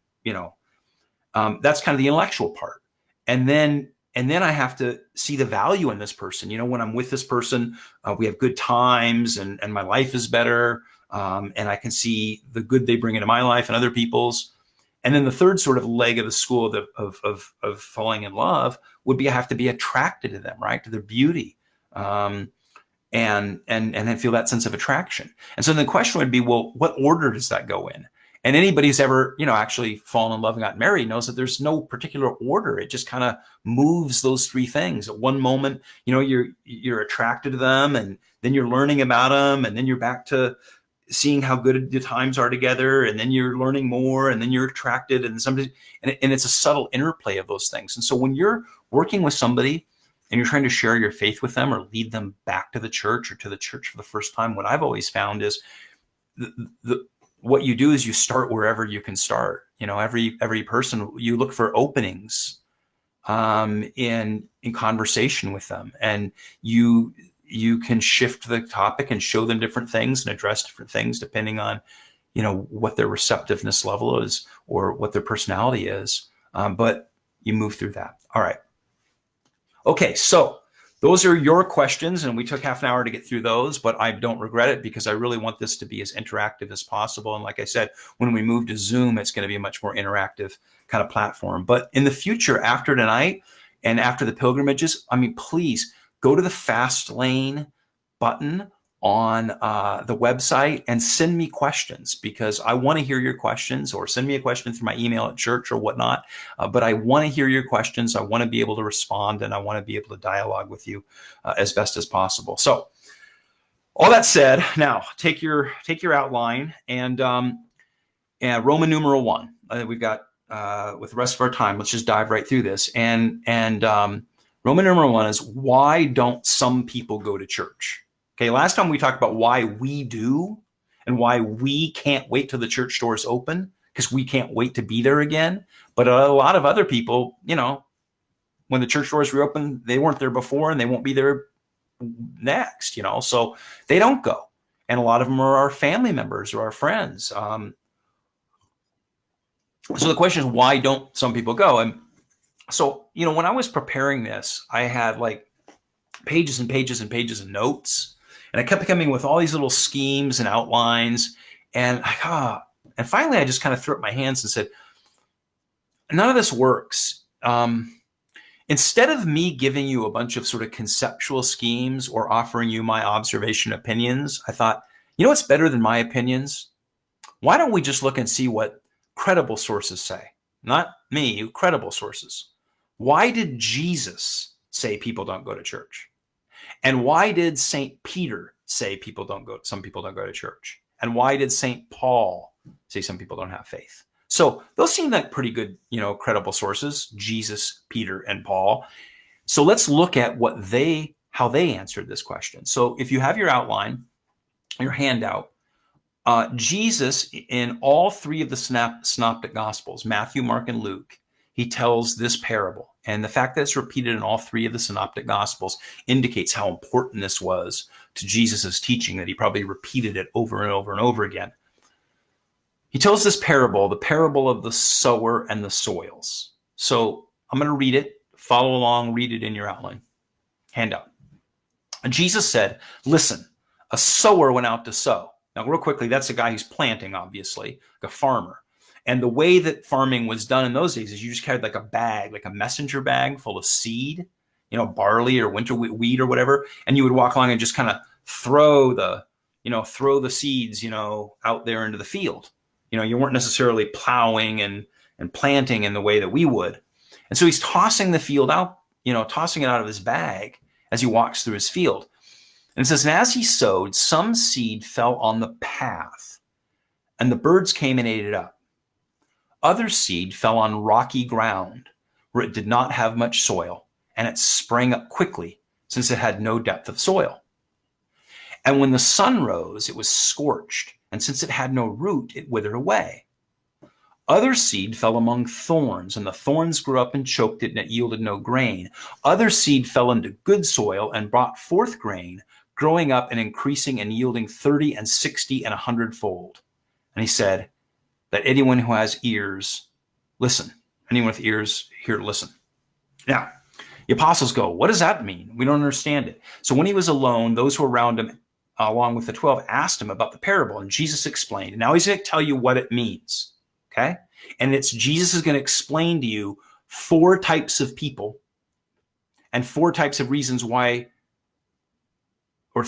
that's kind of the intellectual part. And then I have to see the value in this person. When I'm with this person, we have good times and my life is better. And I can see the good they bring into my life and other people's. And then the third sort of leg of the school of falling in love would be, I have to be attracted to them, right? To their beauty. And then feel that sense of attraction. And so the question would be, well, what order does that go in? And anybody who's ever, actually fallen in love and got married knows that there's no particular order. It just kind of moves those 3 things. At one moment, you're attracted to them, and then you're learning about them, and then you're back to seeing how good the times are together, and then you're learning more, and then you're attracted, and it's a subtle interplay of those things. And so when you're working with somebody and you're trying to share your faith with them or lead them back to the church or to the church for the first time, what I've always found is what you do is you start wherever you can start. Every person, you look for openings in conversation with them, and you can shift the topic and show them different things and address different things depending on what their receptiveness level is or what their personality is. But you move through that. All right. Okay, so those are your questions, and we took half an hour to get through those, but I don't regret it because I really want this to be as interactive as possible. And like I said, when we move to Zoom, it's going to be a much more interactive kind of platform. But in the future, after tonight and after the pilgrimages, please go to the Fastlane button on the website and send me questions, because I want to hear your questions, or send me a question through my email at church or whatnot. But I want to hear your questions. I want to be able to respond, and I want to be able to dialogue with you as best as possible. So all that said, now take your outline and Roman numeral 1. We've got with the rest of our time, let's just dive right through this. And Roman numeral 1 is, why don't some people go to church? Okay, last time we talked about why we do and why we can't wait till the church doors open, because we can't wait to be there again. But a lot of other people, when the church doors reopen, they weren't there before and they won't be there next, so they don't go. And a lot of them are our family members or our friends. So the question is, why don't some people go? And so, when I was preparing this, I had like pages and pages and pages of notes. And I kept coming with all these little schemes and outlines. And finally, I just kind of threw up my hands and said, none of this works. Instead of me giving you a bunch of sort of conceptual schemes or offering you my observation opinions, I thought, what's better than my opinions? Why don't we just look and see what credible sources say? Not me, credible sources. Why did Jesus say people don't go to church? And why did St. Peter say some people don't go to church? And why did St. Paul say some people don't have faith? So those seem like pretty good, credible sources, Jesus, Peter, and Paul. So let's look at how they answered this question. So if you have your outline, your handout, Jesus, in all three of the synoptic gospels, Matthew, Mark, and Luke, he tells this parable. And the fact that it's repeated in all three of the synoptic gospels indicates how important this was to Jesus's teaching, that he probably repeated it over and over and over again. He tells this parable, the parable of the sower and the soils. So I'm going to read it, follow along, read it in your outline, handout. And Jesus said, listen, a sower went out to sow. Now, real quickly, that's a guy who's planting, obviously, like a farmer. And the way that farming was done in those days is you just carried like a bag, like a messenger bag full of seed, barley or winter wheat or whatever. And you would walk along and just kind of throw the seeds, out there into the field. You weren't necessarily plowing and planting in the way that we would. And so he's tossing the field out, tossing it out of his bag as he walks through his field. And it says, and as he sowed, some seed fell on the path, and the birds came and ate it up. Other seed fell on rocky ground where it did not have much soil, and it sprang up quickly since it had no depth of soil. And when the sun rose, it was scorched, and since it had no root, it withered away. Other seed fell among thorns, and the thorns grew up and choked it, and it yielded no grain. Other seed fell into good soil and brought forth grain, growing up and increasing and yielding 30 and 60 and 100-fold. And he said, that anyone who has ears, listen. Anyone with ears, here, listen. Now, the apostles go, what does that mean? We don't understand it. So when he was alone, those who were around him, along with the 12, asked him about the parable, and Jesus explained. And now he's going to tell you what it means, okay? And Jesus is going to explain to you 4 types of people and 4 types of reasons why, or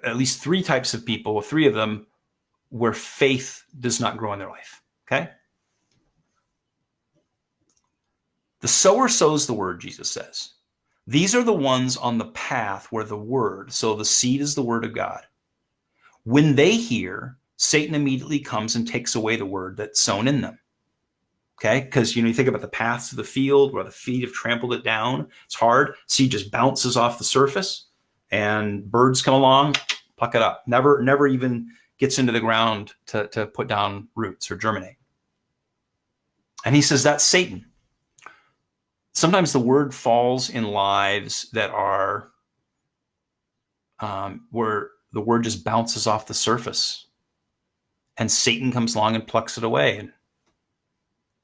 at least 3 types of people, 3 of them, where faith does not grow in their life, okay? The sower sows the word, Jesus says. These are the ones on the path where the word, so the seed is the word of God. When they hear, Satan immediately comes and takes away the word that's sown in them, okay? Because, you think about the paths of the field where the feet have trampled it down. It's hard. Seed just bounces off the surface, and birds come along, pluck it up. Never even gets into the ground to put down roots or germinate. And he says that's Satan. sometimes the word falls in lives that are where the word just bounces off the surface, and Satan comes along and plucks it away.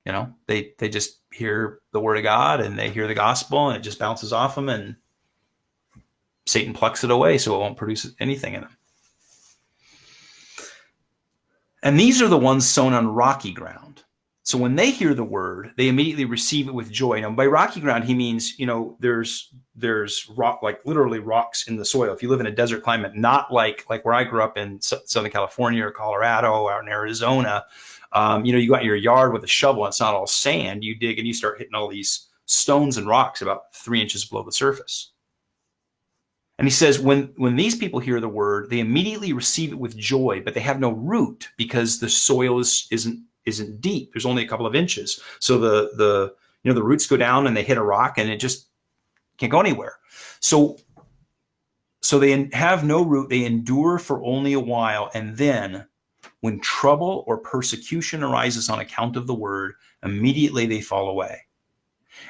And they just hear the word of God and they hear the gospel, and it just bounces off them, and Satan plucks it away so it won't produce anything in them. And these are the ones sown on rocky ground. So when they hear the word, they immediately receive it with joy. Now, by rocky ground, he means, there's rock, like literally rocks in the soil. If you live in a desert climate, not like where I grew up in Southern California or Colorado or in Arizona, you go out in your yard with a shovel, and it's not all sand. You dig and you start hitting all these stones and rocks about 3 inches below the surface. And he says, when these people hear the word, they immediately receive it with joy, but they have no root because the soil isn't deep. There's only a couple of inches. So the roots go down and they hit a rock and it just can't go anywhere. So they have no root. They endure for only a while. And then when trouble or persecution arises on account of the word, immediately they fall away.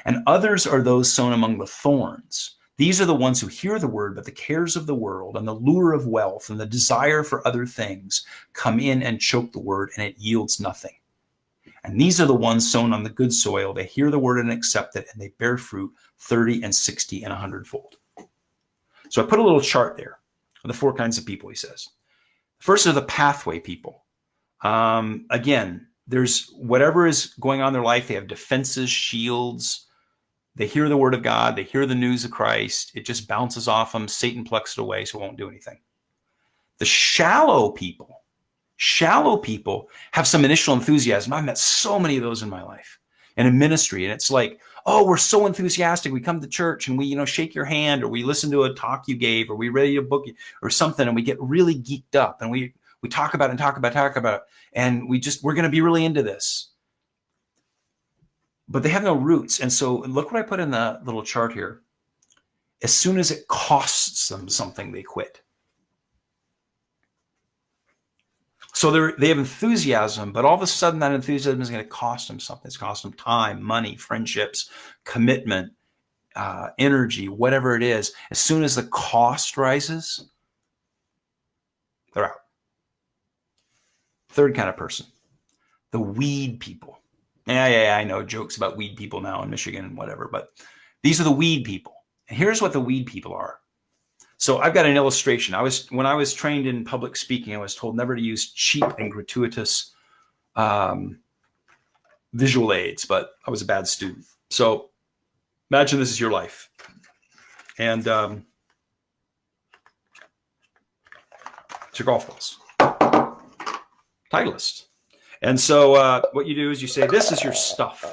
And others are those sown among the thorns. These are the ones who hear the word, but the cares of the world and the lure of wealth and the desire for other things come in and choke the word, and it yields nothing. And these are the ones sown on the good soil. They hear the word and accept it, and they bear fruit 30 and 60 and 100-fold. So I put a little chart there of the 4 kinds of people, he says. First are the pathway people. Again, there's whatever is going on in their life. They have defenses, shields. They hear the word of God. They hear the news of Christ. It just bounces off them. Satan plucks it away, so it won't do anything. The shallow people have some initial enthusiasm. I've met so many of those in my life and in ministry. And it's like, oh, we're so enthusiastic. We come to church and we, shake your hand, or we listen to a talk you gave, or we read a book or something, and we get really geeked up and we talk about it. And we're going to be really into this. But they have no roots. And so look what I put in the little chart here. As soon as it costs them something, they quit. So they have enthusiasm, but all of a sudden that enthusiasm is going to cost them something. It's cost them time, money, friendships, commitment, energy, whatever it is. As soon as the cost rises, they're out. Third kind of person, the weed people. Yeah, I know jokes about weed people now in Michigan and whatever, but these are the weed people. And here's what the weed people are. So I've got an illustration. When I was trained in public speaking, I was told never to use cheap and gratuitous visual aids, but I was a bad student. So imagine this is your life. And it's your golf balls. Titleist. And so what you do is you say, this is your stuff.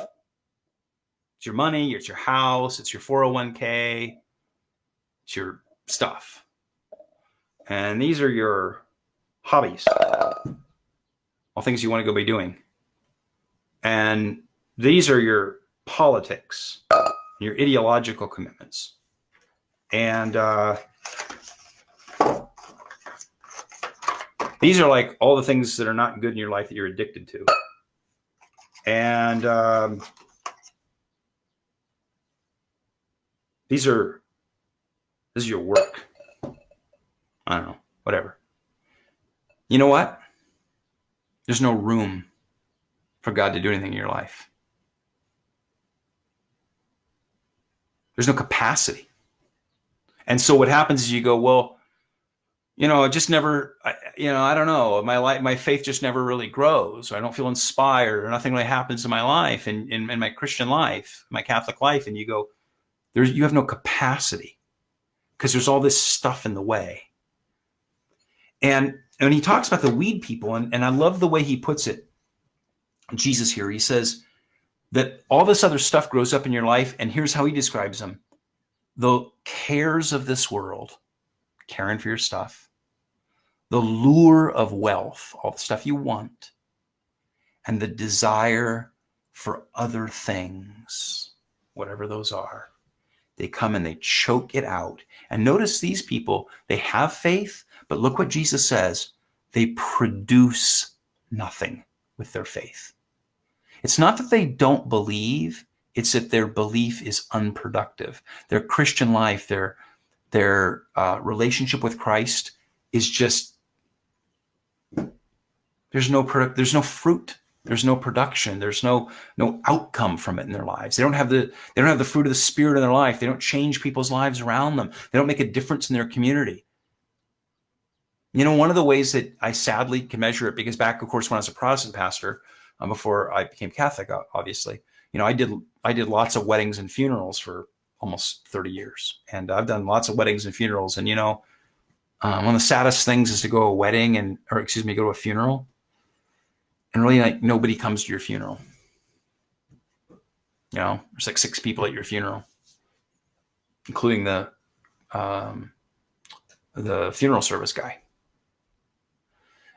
It's your money, it's your house, it's your 401k, it's your stuff. And these are your hobbies, all things you want to go be doing. And these are your politics, your ideological commitments. And these are like all the things that are not good in your life that you're addicted to. And this is your work. I don't know, whatever. You know what? There's no room for God to do anything in your life. There's no capacity. And so what happens is you go, well, it just never, I don't know. My faith just never really grows. Or I don't feel inspired, or nothing really happens in my life, in my Christian life, my Catholic life. And you go, you have no capacity because there's all this stuff in the way. And when he talks about the weed people, and I love the way he puts it, Jesus here, he says that all this other stuff grows up in your life. And here's how he describes them. The cares of this world, caring for your stuff, the lure of wealth, all the stuff you want, and the desire for other things, whatever those are, they come and they choke it out. And notice these people, they have faith, but look what Jesus says. They produce nothing with their faith. It's not that they don't believe. It's that their belief is unproductive. Their Christian life, their relationship with Christ is just, there's no fruit. There's no production. There's no outcome from it in their lives. They don't have the fruit of the Spirit in their life. They don't change people's lives around them. They don't make a difference in their community. You know, one of the ways that I sadly can measure it, because back, of course, when I was a Protestant pastor, before I became Catholic, obviously, you know, I did lots of weddings and funerals for almost 30 years, and I've done lots of weddings and funerals. And you know, one of the saddest things is to go to a wedding go to a funeral, and really, like, nobody comes to your funeral. You know, there's like 6 people at your funeral, including the funeral service guy.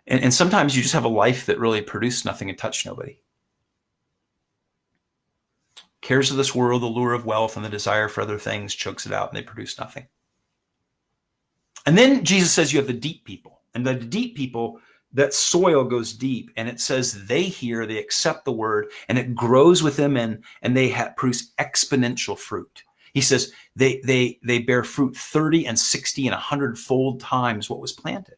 And sometimes you just have a life that really produced nothing and touched nobody. Cares of this world, the lure of wealth, and the desire for other things chokes it out, and they produce nothing. And then Jesus says you have the deep people. And the deep people, that soil goes deep, and it says they hear, they accept the word, and it grows with them, and they produce exponential fruit. He says they bear fruit 30 and 60 and 100-fold times what was planted.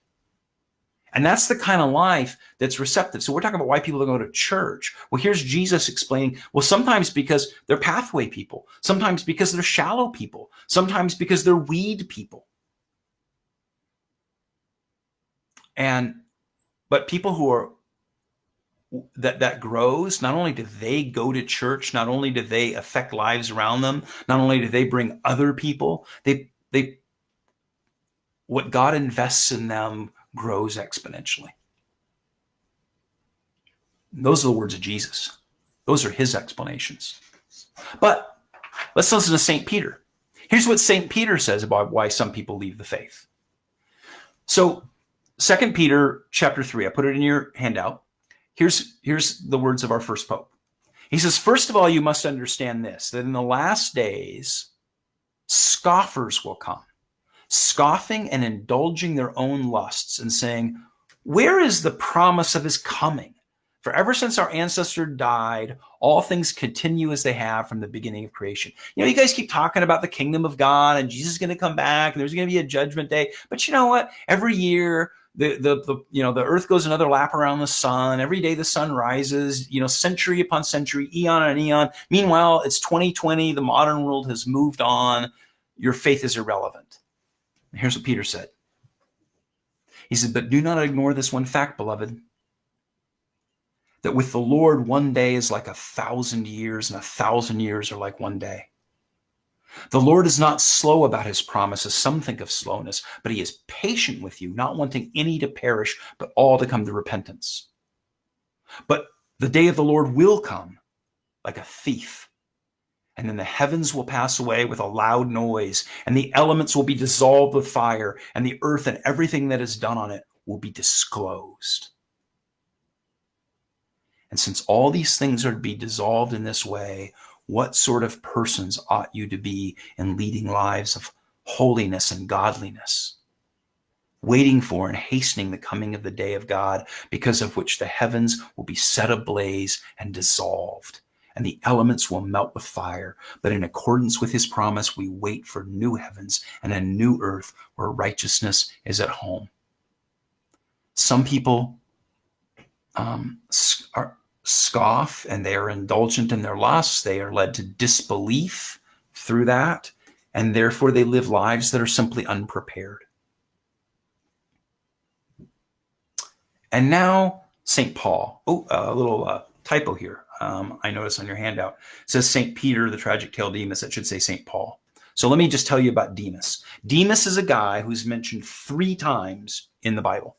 And that's the kind of life that's receptive. So we're talking about why people don't go to church. Well, here's Jesus explaining, well, sometimes because they're pathway people, sometimes because they're shallow people, sometimes because they're weed people. But people who are, that grows, not only do they go to church, not only do they affect lives around them, not only do they bring other people, what God invests in them grows exponentially. Those are the words of Jesus. Those are his explanations. But let's listen to St. Peter. Here's what St. Peter says about why some people leave the faith. So 2 Peter chapter 3, I put it in your handout. Here's the words of our first pope. He says, first of all, you must understand this, that in the last days, scoffers will come, scoffing and indulging their own lusts and saying, where is the promise of his coming? For ever since our ancestor died, all things continue as they have from the beginning of creation. You know, you guys keep talking about the kingdom of God and Jesus is going to come back and there's going to be a judgment day. But you know what? Every year, the earth goes another lap around the sun. Every day the sun rises, century upon century, eon on eon. Meanwhile, it's 2020. The modern world has moved on. Your faith is irrelevant. Here's what Peter said. He said, but do not ignore this one fact, beloved, that with the Lord, one day is like 1,000 years, and 1,000 years are like one day. The Lord is not slow about his promise, as some think of slowness, but he is patient with you, not wanting any to perish, but all to come to repentance. But the day of the Lord will come like a thief. And then the heavens will pass away with a loud noise, and the elements will be dissolved with fire, and the earth and everything that is done on it will be disclosed. And since all these things are to be dissolved in this way, what sort of persons ought you to be in leading lives of holiness and godliness, waiting for and hastening the coming of the day of God, because of which the heavens will be set ablaze and dissolved, and the elements will melt with fire. But in accordance with his promise, we wait for new heavens and a new earth where righteousness is at home. Some people scoff, and they are indulgent in their lusts. They are led to disbelief through that, and therefore they live lives that are simply unprepared. And now St. Paul. Oh, a little typo here. I noticed on your handout. It says St. Peter, the tragic tale Demas. It should say St. Paul. So let me just tell you about Demas. Demas is a guy who's mentioned 3 times in the Bible,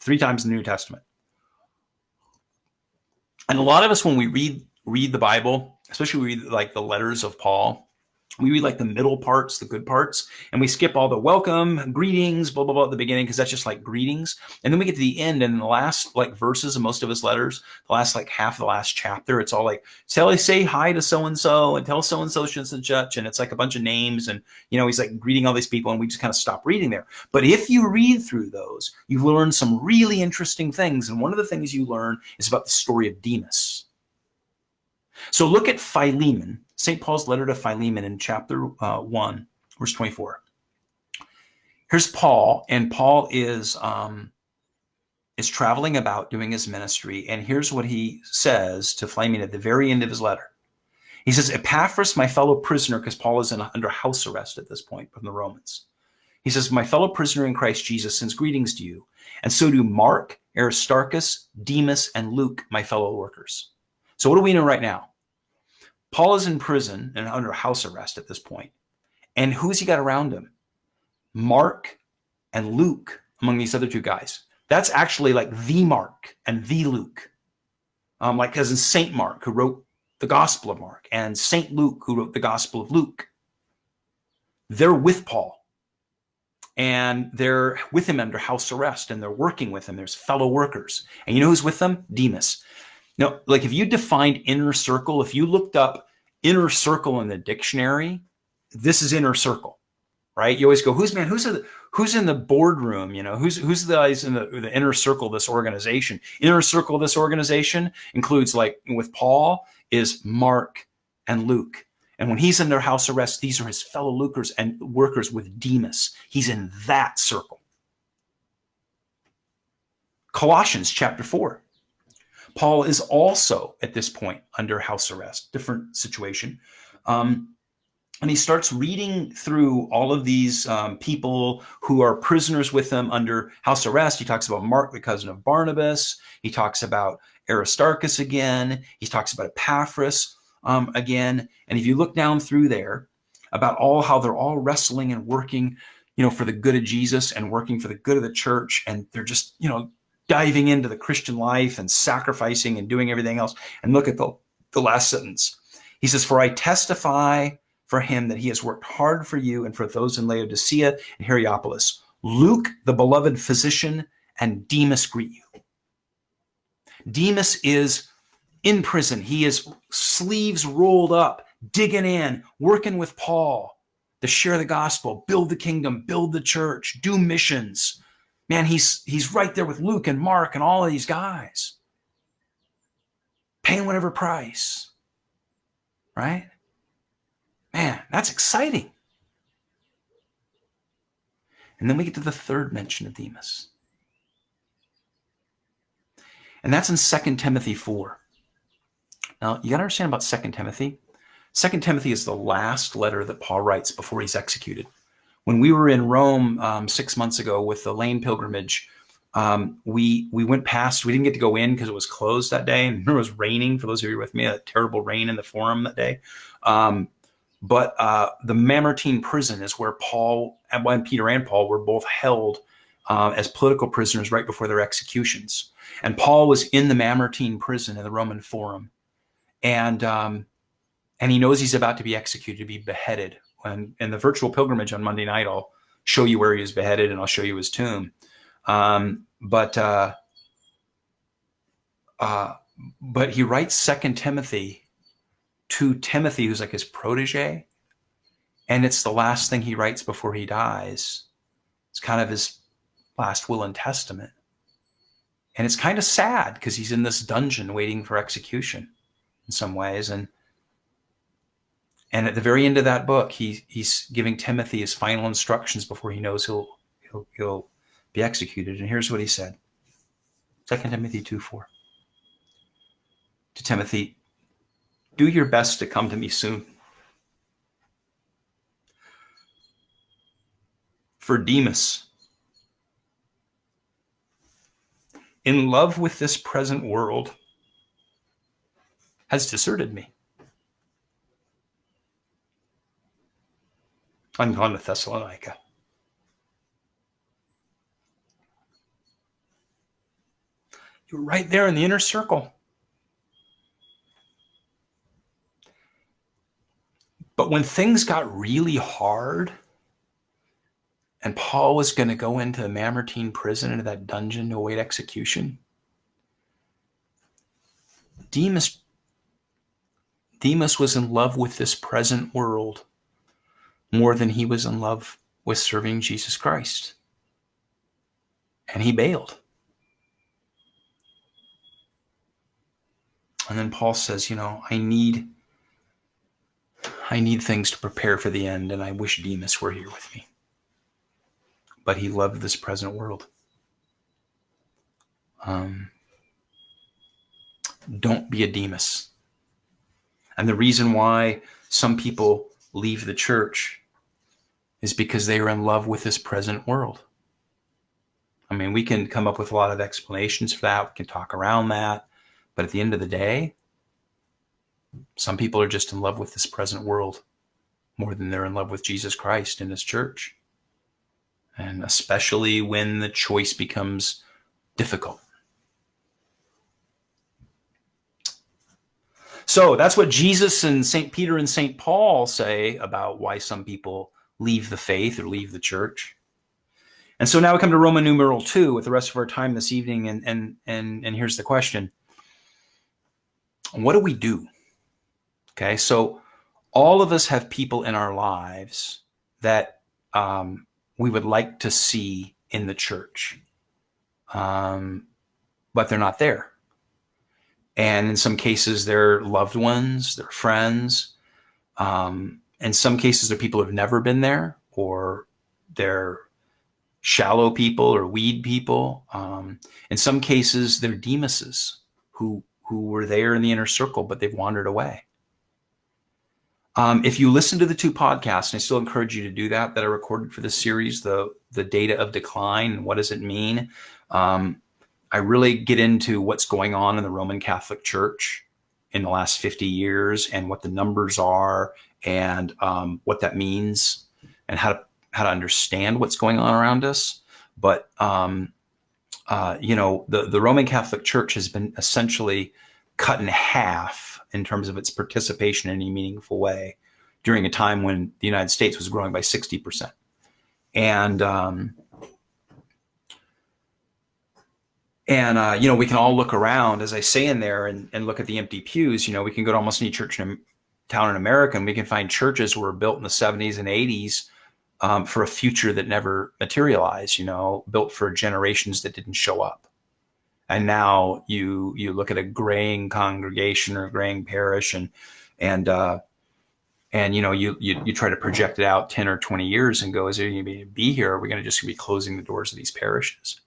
3 times in the New Testament. And a lot of us, when we read the Bible, especially we read like the letters of Paul, we read like the middle parts, the good parts, and we skip all the welcome, greetings, blah, blah, blah at the beginning, because that's just like greetings. And then we get to the end, and in the last like verses of most of his letters, the last like half of the last chapter, it's all like, say hi to so-and-so and tell so-and-so such, and it's like a bunch of names, and he's like greeting all these people, and we just kind of stop reading there. But if you read through those, you learn some really interesting things. And one of the things you learn is about the story of Demas. So look at Philemon. St. Paul's letter to Philemon in chapter 1, verse 24. Here's Paul, and Paul is traveling about doing his ministry, and here's what he says to Philemon at the very end of his letter. He says, Epaphras, my fellow prisoner, because Paul is under house arrest at this point from the Romans. He says, my fellow prisoner in Christ Jesus sends greetings to you, and so do Mark, Aristarchus, Demas, and Luke, my fellow workers. So what do we know right now? Paul is in prison and under house arrest at this point. And who's he got around him? Mark and Luke, among these other two guys. That's actually like the Mark and the Luke. Like as in St. Mark, who wrote the Gospel of Mark, and St. Luke, who wrote the Gospel of Luke. They're with Paul. And they're with him under house arrest, and they're working with him. There's fellow workers. And you know who's with them? Demas. Now, like if you defined inner circle, if you looked up inner circle in the dictionary, this is inner circle, right? You always go, who's in the boardroom? You know, who's the guys in the inner circle of this organization? Inner circle of this organization includes, like with Paul, is Mark and Luke. And when he's under house arrest, these are his fellow Lucers and workers with Demas. He's in that circle. Colossians chapter 4. Paul is also at this point under house arrest, different situation. And he starts reading through all of these people who are prisoners with him under house arrest. He talks about Mark, the cousin of Barnabas. He talks about Aristarchus again. He talks about Epaphras again. And if you look down through there about how they're all wrestling and working, for the good of Jesus and working for the good of the church. And they're just, diving into the Christian life and sacrificing and doing everything else. And look at the last sentence. He says, for I testify for him that he has worked hard for you and for those in Laodicea and Hierapolis. Luke, the beloved physician, and Demas greet you. Demas is in prison. He is sleeves rolled up, digging in, working with Paul to share the gospel, build the kingdom, build the church, do missions. Man, he's right there with Luke and Mark and all of these guys, paying whatever price, right? Man, that's exciting. And then we get to the third mention of Demas. And that's in 2 Timothy 4. Now, you got to understand about 2 Timothy. 2 Timothy is the last letter that Paul writes before he's executed. When we were in Rome 6 months ago with the Lane pilgrimage, we went past. We didn't get to go in because it was closed that day, and it was raining. For those of you with me, a terrible rain in the Forum that day. But the Mamertine prison is where Peter and Paul were both held as political prisoners right before their executions. And Paul was in the Mamertine prison in the Roman Forum, and he knows he's about to be executed, to be beheaded. And in the virtual pilgrimage on Monday night, I'll show you where he was beheaded, and I'll show you his tomb. But he writes 2 Timothy to Timothy, who's like his protege, and it's the last thing he writes before he dies. It's kind of his last will and testament. And it's kind of sad because he's in this dungeon waiting for execution in some ways. And at the very end of that book, he's giving Timothy his final instructions before he knows he'll be executed. And here's what he said. 2 Timothy 2:4. To Timothy, do your best to come to me soon. For Demas, in love with this present world, has deserted me. I'm gone to Thessalonica. You're right there in the inner circle. But when things got really hard, and Paul was going to go into the Mamertine prison, into that dungeon to await execution, Demas was in love with this present world more than he was in love with serving Jesus Christ. And he bailed. And then Paul says, I need I need things to prepare for the end, and I wish Demas were here with me. But he loved this present world. Don't be a Demas. And the reason why some people leave the church is because they are in love with this present world. I mean, we can come up with a lot of explanations for that. We can talk around that. But at the end of the day, some people are just in love with this present world more than they're in love with Jesus Christ and his church. And especially when the choice becomes difficult. So that's what Jesus and St. Peter and St. Paul say about why some people leave the faith or leave the church. And so now we come to Roman numeral 2 with the rest of our time this evening. And here's the question. What do we do? Okay, so all of us have people in our lives that we would like to see in the church, but they're not there. And in some cases, they're loved ones, they're friends. In some cases, they're people who've never been there, or they're shallow people or weed people. In some cases, they're Demases who were there in the inner circle, but they've wandered away. If you listen to the 2 podcasts, and I still encourage you to do that I recorded for this series, the data of decline and what does it mean? I really get into what's going on in the Roman Catholic Church in the last 50 years and what the numbers are and what that means and how to understand what's going on around us. But, the Roman Catholic Church has been essentially cut in half in terms of its participation in any meaningful way during a time when the United States was growing by 60%. And we can all look around, as I say in there, and look at the empty pews. We can go to almost any church town in America, and we can find churches who were built in the 70s and 80s for a future that never materialized, built for generations that didn't show up. And now you look at a graying congregation or a graying parish, and you try to project it out 10 or 20 years and go, is there going to be here? Or are we going to just be closing the doors of these parishes?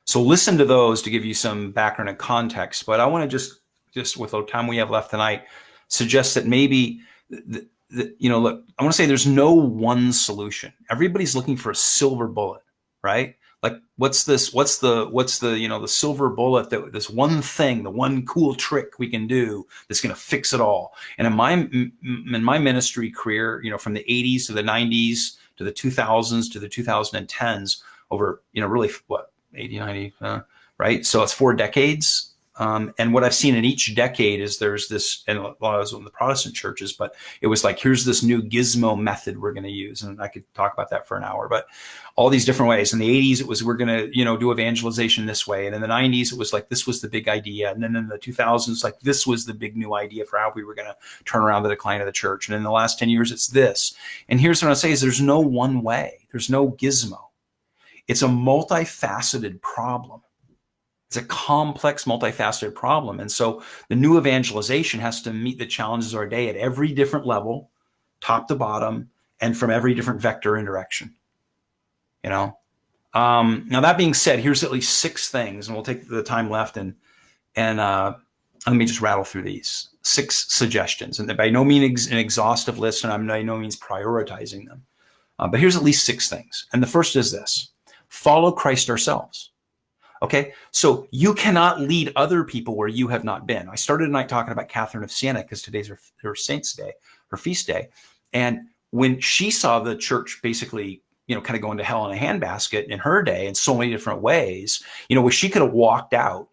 So listen to those to give you some background and context. But I want to just with the time we have left tonight, suggest that maybe, look, I want to say there's no one solution. Everybody's looking for a silver bullet, right? Like, what's the silver bullet, that this one thing, the one cool trick we can do that's going to fix it all. And in my ministry career, from the 80s to the 90s to the 2000s to the 2010s, over, really what, 80, 90, right? So it's 4 decades. And what I've seen in each decade is there's this, and a lot of it was in the Protestant churches, but it was like, here's this new gizmo method we're going to use. And I could talk about that for an hour, but all these different ways. In the 80s, it was, we're going to, do evangelization this way. And in the 90s, it was like, this was the big idea. And then in the 2000s, like, this was the big new idea for how we were going to turn around the decline of the church. And in the last 10 years, it's this. And here's what I say is there's no one way. There's no gizmo. It's a multifaceted problem. It's a complex, multifaceted problem. And so the new evangelization has to meet the challenges of our day at every different level, top to bottom, and from every different vector and direction. Now that being said, here's at least 6 things, and we'll take the time left and let me just rattle through these 6 suggestions. And by no means an exhaustive list, and I'm by no means prioritizing them. But here's at least 6 things. And the first is this: follow Christ ourselves. Okay, so you cannot lead other people where you have not been. I started tonight talking about Catherine of Siena because today's her saint's day, her feast day. And when she saw the church basically, kind of going to hell in a handbasket in her day in so many different ways, where she could have walked out.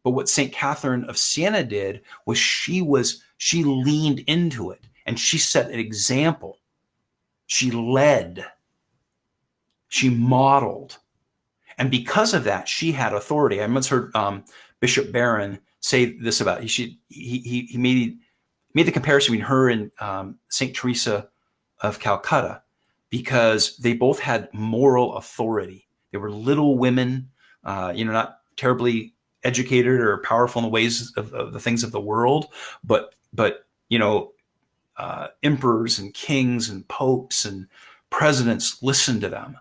But what St. Catherine of Siena did was she leaned into it, and she set an example. She led. She modeled. And because of that, she had authority. I once heard Bishop Barron say this about he made the comparison between her and St. Teresa of Calcutta, because they both had moral authority. They were little women, not terribly educated or powerful in the ways of the things of the world, but emperors and kings and popes and presidents listened to them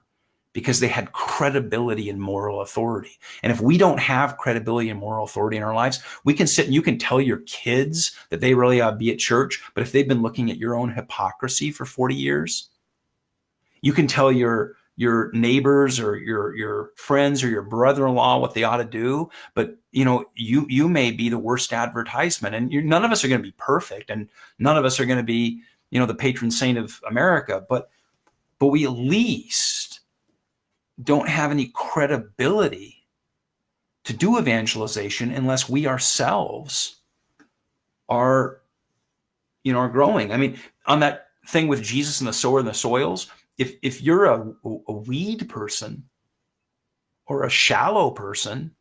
because they had credibility and moral authority. And if we don't have credibility and moral authority in our lives, we can sit and you can tell your kids that they really ought to be at church, but if they've been looking at your own hypocrisy for 40 years, you can tell your neighbors or your friends or your brother-in-law what they ought to do, but you may be the worst advertisement. And none of us are going to be perfect, and none of us are going to be the patron saint of America, but we at least don't have any credibility to do evangelization unless we ourselves are growing. I mean, on that thing with Jesus and the sower and the soils, if you're a weed person or a shallow person,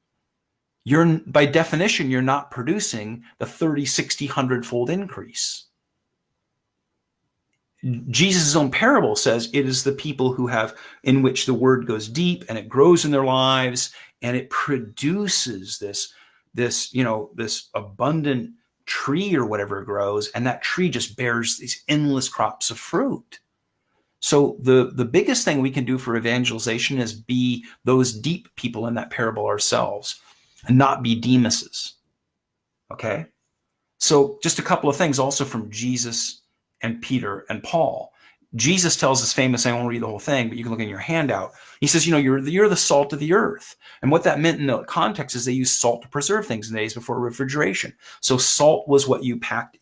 you're by definition, you're not producing the 30, 60, 100-fold increase. Jesus' own parable says it is the people who have, in which the word goes deep and it grows in their lives and it produces this abundant tree or whatever grows, and that tree just bears these endless crops of fruit. So the biggest thing we can do for evangelization is be those deep people in that parable ourselves and not be Demuses. Okay? So just a couple of things also from Jesus and Peter and Paul. Jesus tells this famous, I won't read the whole thing, but you can look in your handout. He says, you're the salt of the earth. And what that meant in the context is they used salt to preserve things in the days before refrigeration. So salt was what you packed,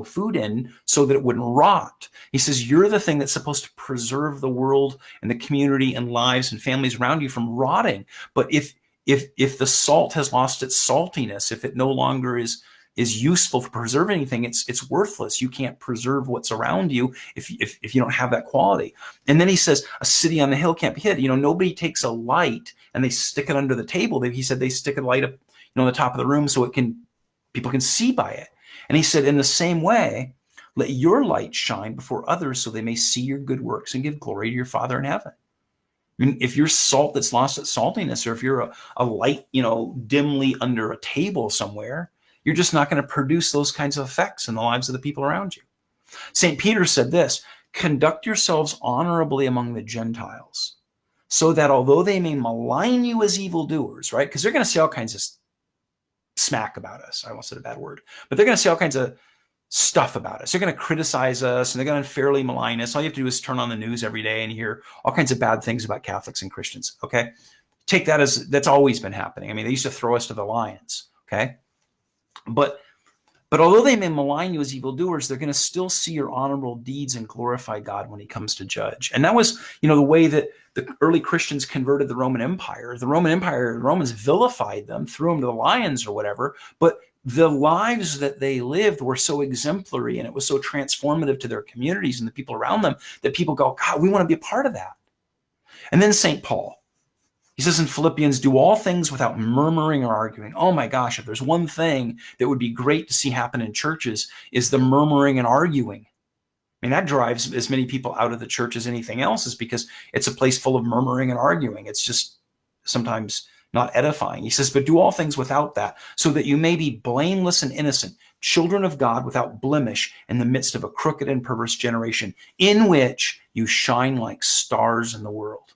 food in so that it wouldn't rot. He says, you're the thing that's supposed to preserve the world and the community and lives and families around you from rotting. But if the salt has lost its saltiness, if it no longer is useful for preserving anything, it's worthless. You can't preserve what's around you if you don't have that quality. And then he says, a city on the hill can't be hid. Nobody takes a light and they stick it under the table. He said they stick a light up, on the top of the room so people can see by it. And he said, in the same way, let your light shine before others so they may see your good works and give glory to your Father in heaven. I mean, if you're salt that's lost its saltiness, or if you're a light, dimly under a table somewhere, you're just not going to produce those kinds of effects in the lives of the people around you. St. Peter said this, conduct yourselves honorably among the Gentiles, so that although they may malign you as evildoers, right? Because they're going to say all kinds of smack about us. I almost said a bad word, but they're going to say all kinds of stuff about us. They're going to criticize us and they're going to unfairly malign us. All you have to do is turn on the news every day and hear all kinds of bad things about Catholics and Christians. Okay. Take that as that's always been happening. I mean, they used to throw us to the lions. Okay. But although they may malign you as evildoers, they're going to still see your honorable deeds and glorify God when he comes to judge. And that was, the way that the early Christians converted the Roman Empire. The Roman Empire, the Romans vilified them, threw them to the lions or whatever, but the lives that they lived were so exemplary and it was so transformative to their communities and the people around them that people go, God, we want to be a part of that. And then St. Paul, he says in Philippians, do all things without murmuring or arguing. Oh my gosh, if there's one thing that would be great to see happen in churches is the murmuring and arguing. I mean, that drives as many people out of the church as anything else, is because it's a place full of murmuring and arguing. It's just sometimes not edifying. He says, but do all things without that, so that you may be blameless and innocent, children of God without blemish in the midst of a crooked and perverse generation, in which you shine like stars in the world.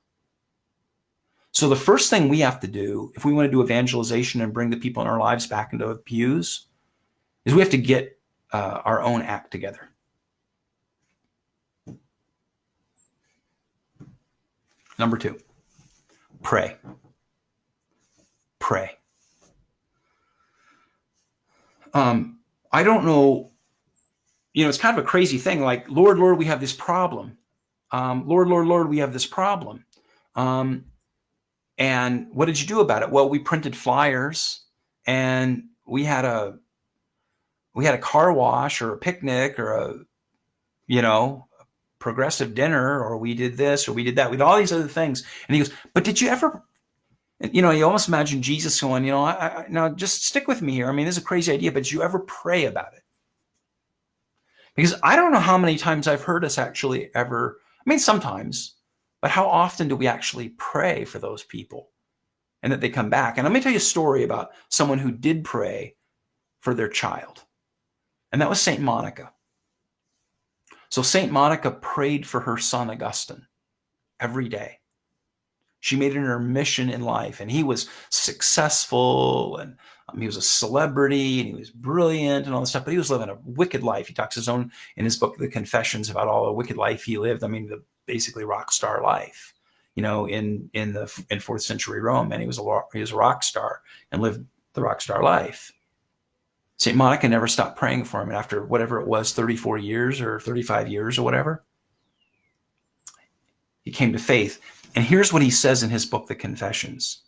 So the first thing we have to do, if we want to do evangelization and bring the people in our lives back into the pews, is we have to get our own act together. Number 2, pray. Pray. I don't know, it's kind of a crazy thing, like, Lord, Lord, we have this problem. Lord, Lord, Lord, we have this problem. And what did you do about it? Well, we printed flyers and we had a car wash or a picnic or a progressive dinner, or we did this or we did that. We did all these other things. And he goes, but did you ever, you almost imagine Jesus going, no, just stick with me here. I mean, this is a crazy idea, but did you ever pray about it? Because I don't know how many times I've heard us actually ever, I mean, sometimes, but how often do we actually pray for those people? and that they come back. And let me tell you a story about someone who did pray for their child. And that was St. Monica. So St. Monica prayed for her son, Augustine, every day. She made it her mission in life, and he was successful, and he was a celebrity, and he was brilliant and all this stuff, but he was living a wicked life. He talks in his book, The Confessions, about all the wicked life he lived. I mean, the basically rock star life, in 4th century Rome. And he was a rock star and lived the rock star life. St. Monica never stopped praying for him. And after whatever it was, 34 years or 35 years or whatever, he came to faith. And here's what he says in his book, The Confessions.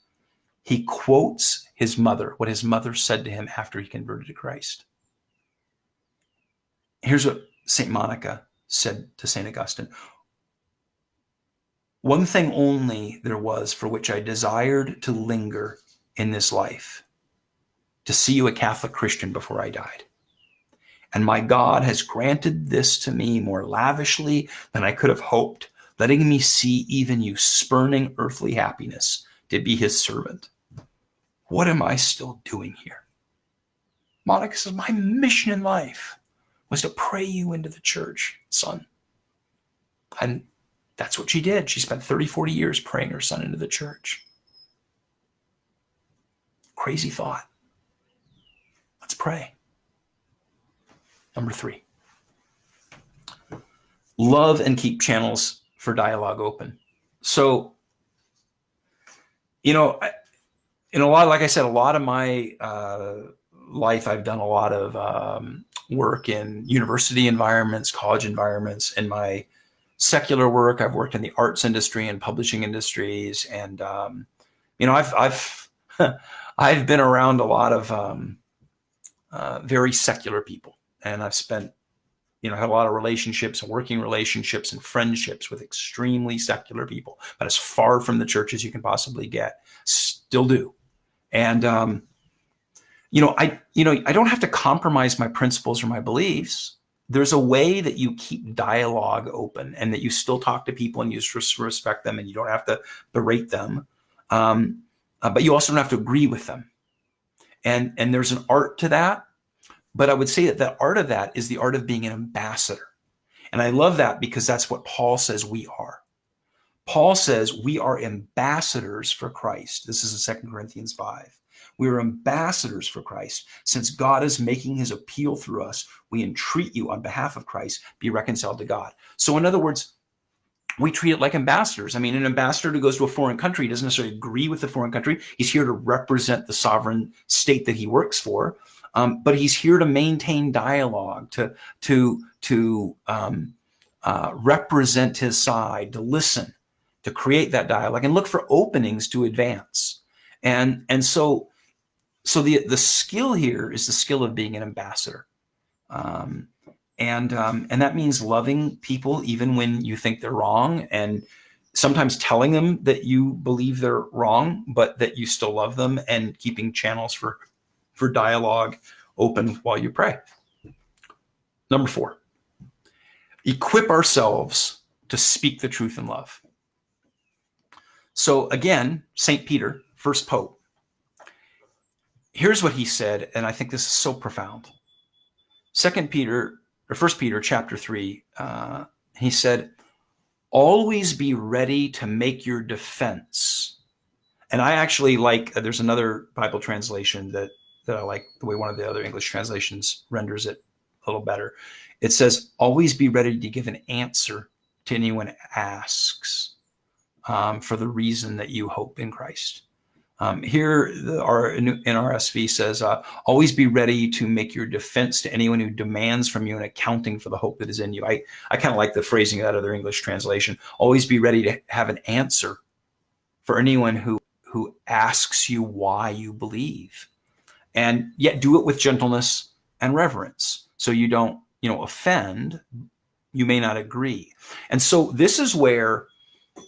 He quotes his mother, what his mother said to him after he converted to Christ. Here's what St. Monica said to St. Augustine. One thing only there was for which I desired to linger in this life, to see you a Catholic Christian before I died. And my God has granted this to me more lavishly than I could have hoped, letting me see even you spurning earthly happiness to be his servant. What am I still doing here? Monica says, my mission in life was to pray you into the church, son. And that's what she did. She spent 30, 40 years praying her son into the church. Crazy thought. Let's pray. Number 3. Love and keep channels for dialogue open. So, like I said, a lot of my life, I've done a lot of work in university environments, college environments. In my secular work, I've worked in the arts industry and publishing industries, and I've I've been around a lot of very secular people, and I've spent had a lot of relationships and working relationships and friendships with extremely secular people, but as far from the church as you can possibly get. Still do. And, I don't have to compromise my principles or my beliefs. There's a way that you keep dialogue open and that you still talk to people and you respect them and you don't have to berate them. But you also don't have to agree with them. And there's an art to that. But I would say that the art of that is the art of being an ambassador. And I love that because that's what Paul says we are. Paul says we are ambassadors for Christ. This is in 2 Corinthians 5. We are ambassadors for Christ. Since God is making his appeal through us, we entreat you on behalf of Christ, be reconciled to God. So in other words, we treat it like ambassadors. I mean, an ambassador who goes to a foreign country doesn't necessarily agree with the foreign country. He's here to represent the sovereign state that he works for. But he's here to maintain dialogue, to represent his side, to listen, to create that dialogue, and look for openings to advance. And so the skill here is the skill of being an ambassador, and that means loving people even when you think they're wrong, and sometimes telling them that you believe they're wrong, but that you still love them, and keeping channels for dialogue open while you pray. Number 4, equip ourselves to speak the truth in love. So again, St. Peter, first pope, here's what he said, and I think this is so profound. 1 Peter chapter 3, he said, always be ready to make your defense. And I actually like, there's another Bible translation that I like the way one of the other English translations renders it a little better. It says, always be ready to give an answer to anyone asks for the reason that you hope in Christ. Here, in RSV says, always be ready to make your defense to anyone who demands from you an accounting for the hope that is in you. I kind of like the phrasing of that other English translation. Always be ready to have an answer for anyone who asks you why you believe. And yet do it with gentleness and reverence. So you don't, offend, you may not agree. And so this is where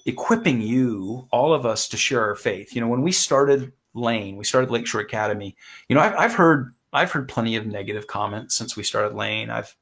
equipping you, all of us, to share our faith. When we started Lane, we started Lakeshore Academy, I've heard plenty of negative comments since we started Lane. I've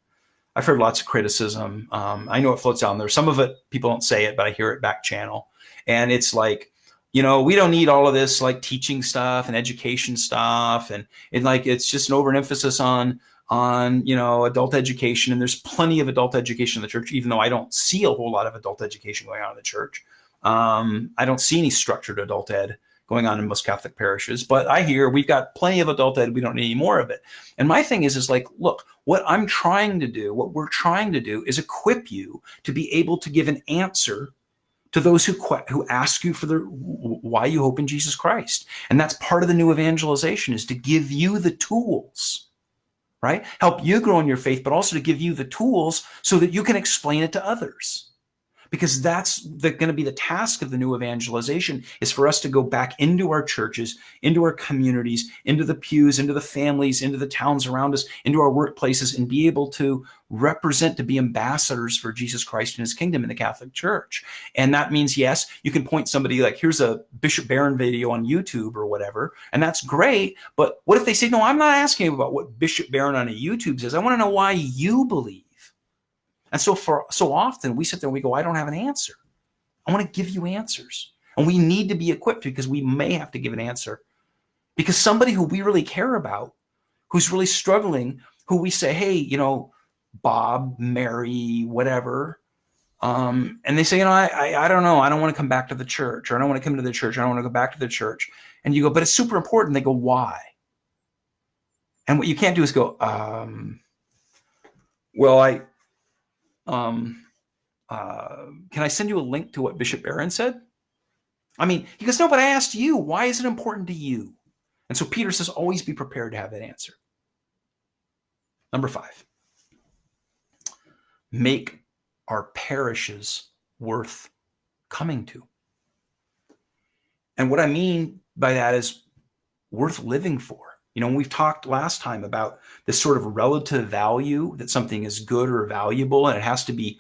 heard lots of criticism. I know it floats down there. Some of it, people don't say it, but I hear it back channel. And it's like, we don't need all of this like teaching stuff and education stuff, and like it's just an over an emphasis on adult education. And there's plenty of adult education in the church, even though I don't see a whole lot of adult education going on in the church. I don't see any structured adult ed going on in most Catholic parishes, but I hear we've got plenty of adult ed. We don't need any more of it. And my thing is like, look, what we're trying to do is equip you to be able to give an answer to those who ask you for why you hope in Jesus Christ. And that's part of the new evangelization, is to give you the tools, right? Help you grow in your faith, but also to give you the tools so that you can explain it to others. Because that's going to be the task of the new evangelization, is for us to go back into our churches, into our communities, into the pews, into the families, into the towns around us, into our workplaces, and be able to represent, to be ambassadors for Jesus Christ and his kingdom in the Catholic Church. And that means, yes, you can point somebody like, here's a Bishop Barron video on YouTube or whatever, and that's great. But what if they say, no, I'm not asking about what Bishop Barron on a YouTube says. I want to know why you believe. And so often we sit there and we go, I don't have an answer. I want to give you answers. And we need to be equipped, because we may have to give an answer. Because somebody who we really care about, who's really struggling, who we say, hey, Bob, Mary, whatever. And they say, I don't know. I don't want to come back to the church, or I don't want to come to the church. I don't want to go back to the church. And you go, but it's super important. They go, why? And what you can't do is go, can I send you a link to what Bishop Barron said? He goes, no, but I asked you, why is it important to you? And so Peter says, always be prepared to have that answer. Number 5, make our parishes worth coming to. And what I mean by that is worth living for. We've talked last time about this sort of relative value, that something is good or valuable, and it has to be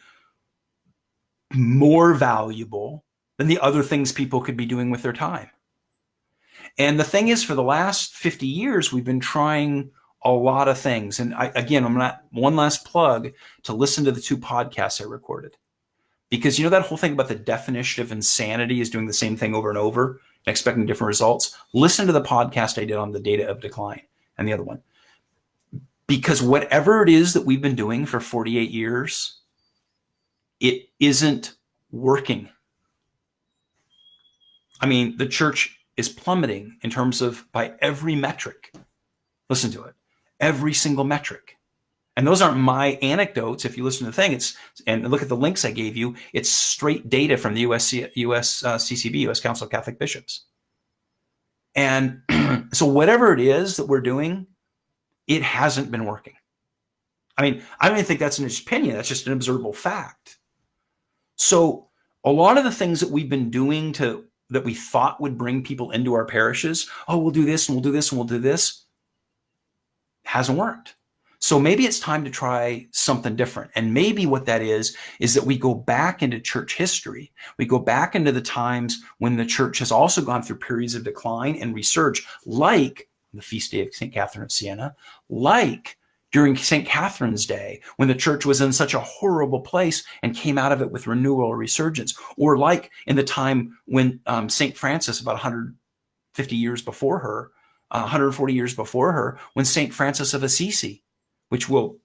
more valuable than the other things people could be doing with their time. And the thing is, for the last 50 years, we've been trying a lot of things. And I'm not, one last plug, to listen to the 2 podcasts I recorded. Because that whole thing about the definition of insanity is doing the same thing over and over and expecting different results. Listen to the podcast I did on the data of decline and the other one. Because whatever it is that we've been doing for 48 years, it isn't working. The church is plummeting in terms of, by every metric. Listen to it. Every single metric. And those aren't my anecdotes. If you listen to the thing, and look at the links I gave you, it's straight data from the CCB, U.S. Council of Catholic Bishops. And so whatever it is that we're doing, it hasn't been working. I don't even think that's an opinion. That's just an observable fact. So a lot of the things that we've been doing that we thought would bring people into our parishes, we'll do this and we'll do this and we'll do this, hasn't worked. So maybe it's time to try something different. And maybe what that is that we go back into church history. We go back into the times when the church has also gone through periods of decline and resurge, like the feast day of St. Catherine of Siena, like during St. Catherine's Day, when the church was in such a horrible place and came out of it with renewal or resurgence, or like in the time when St. Francis, about 150 years before her, 140 years before her, when St. Francis of Assisi, which will,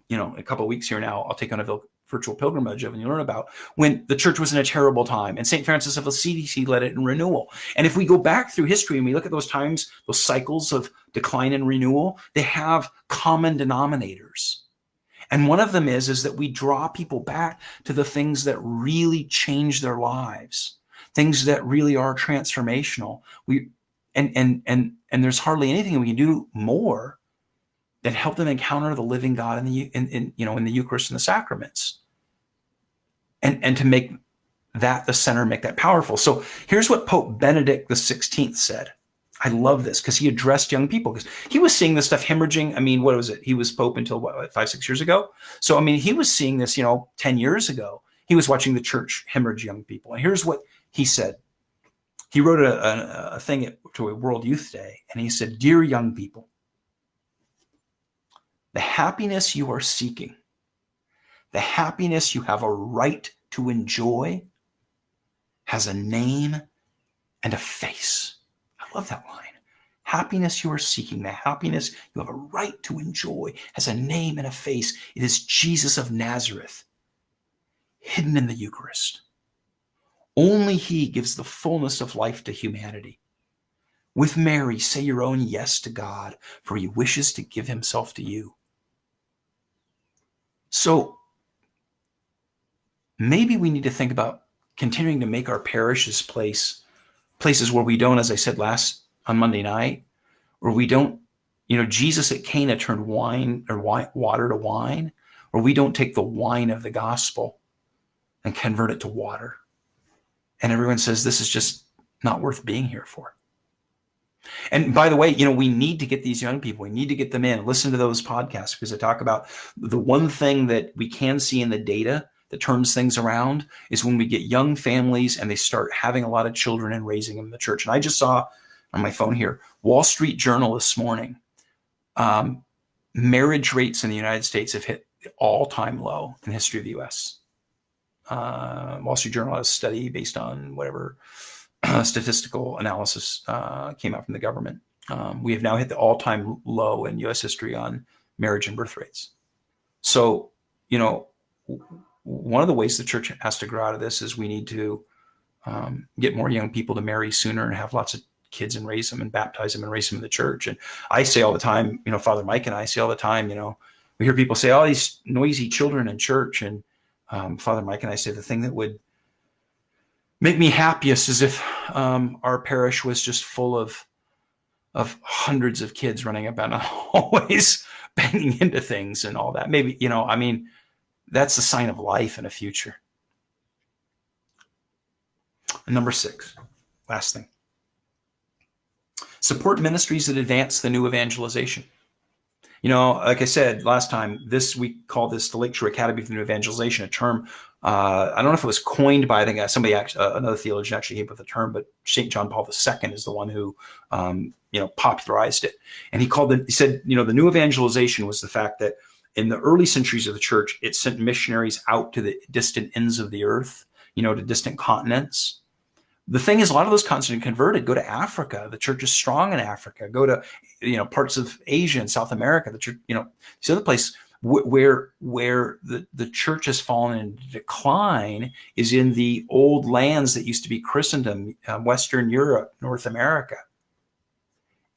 a couple of weeks here now, I'll take on a virtual pilgrimage of, and you learn about, when the church was in a terrible time, and St. Francis of Assisi led it in renewal. And if we go back through history and we look at those times, those cycles of decline and renewal, they have common denominators. And one of them is that we draw people back to the things that really change their lives, things that really are transformational. And there's hardly anything we can do more that help them encounter the living God in the Eucharist and the sacraments, and to make that the center, make that powerful. So here's what Pope Benedict XVI said. I love this, because he addressed young people, because he was seeing this stuff hemorrhaging. What was it? He was Pope until 5-6 years ago. So he was seeing this 10 years ago. He was watching the church hemorrhage young people. And here's what he said. He wrote a thing to a World Youth Day, and he said, "Dear young people, the happiness you are seeking, the happiness you have a right to enjoy, has a name and a face. I love that line. Happiness you are seeking, the happiness you have a right to enjoy, has a name and a face. It is Jesus of Nazareth, hidden in the Eucharist. Only he gives the fullness of life to humanity. With Mary, say your own yes to God, for he wishes to give himself to you. So maybe we need to think about continuing to make our parishes places where we don't, as I said on Monday night, where we don't, Jesus at Cana turned water to wine, or we don't take the wine of the gospel and convert it to water. And everyone says, this is just not worth being here for. And by the way, we need to get these young people, we need to get them in, listen to those podcasts, because I talk about the one thing that we can see in the data that turns things around is when we get young families and they start having a lot of children and raising them in the church. And I just saw on my phone here, Wall Street Journal this morning, marriage rates in the United States have hit all-time low in the history of the U.S. Wall Street Journal has a study based on whatever statistical analysis came out from the government. We have now hit the all-time low in U.S. history on marriage and birth rates. So, one of the ways the church has to grow out of this is we need to get more young people to marry sooner and have lots of kids and raise them and baptize them and raise them in the church. And I say all the time, Father Mike and I say all the time, we hear people say, all these noisy children in church. And Father Mike and I say the thing that would make me happiest is if our parish was just full of hundreds of kids running about in hallways, banging into things and all that. Maybe, that's the sign of life and a future. And number 6, last thing. Support ministries that advance the new evangelization. Like I said last time, we call this the Lakeshore Academy for New Evangelization, a term, I don't know if it was coined by, I think somebody, another theologian actually came up with the term, but St. John Paul II is the one who, popularized it. And he said, the new evangelization was the fact that in the early centuries of the church, it sent missionaries out to the distant ends of the earth, to distant continents. The thing is, a lot of those continents converted. Go to Africa. The church is strong in Africa. Go to, parts of Asia and South America. The church, this other place where the church has fallen into decline is in the old lands that used to be Christendom, Western Europe, North America.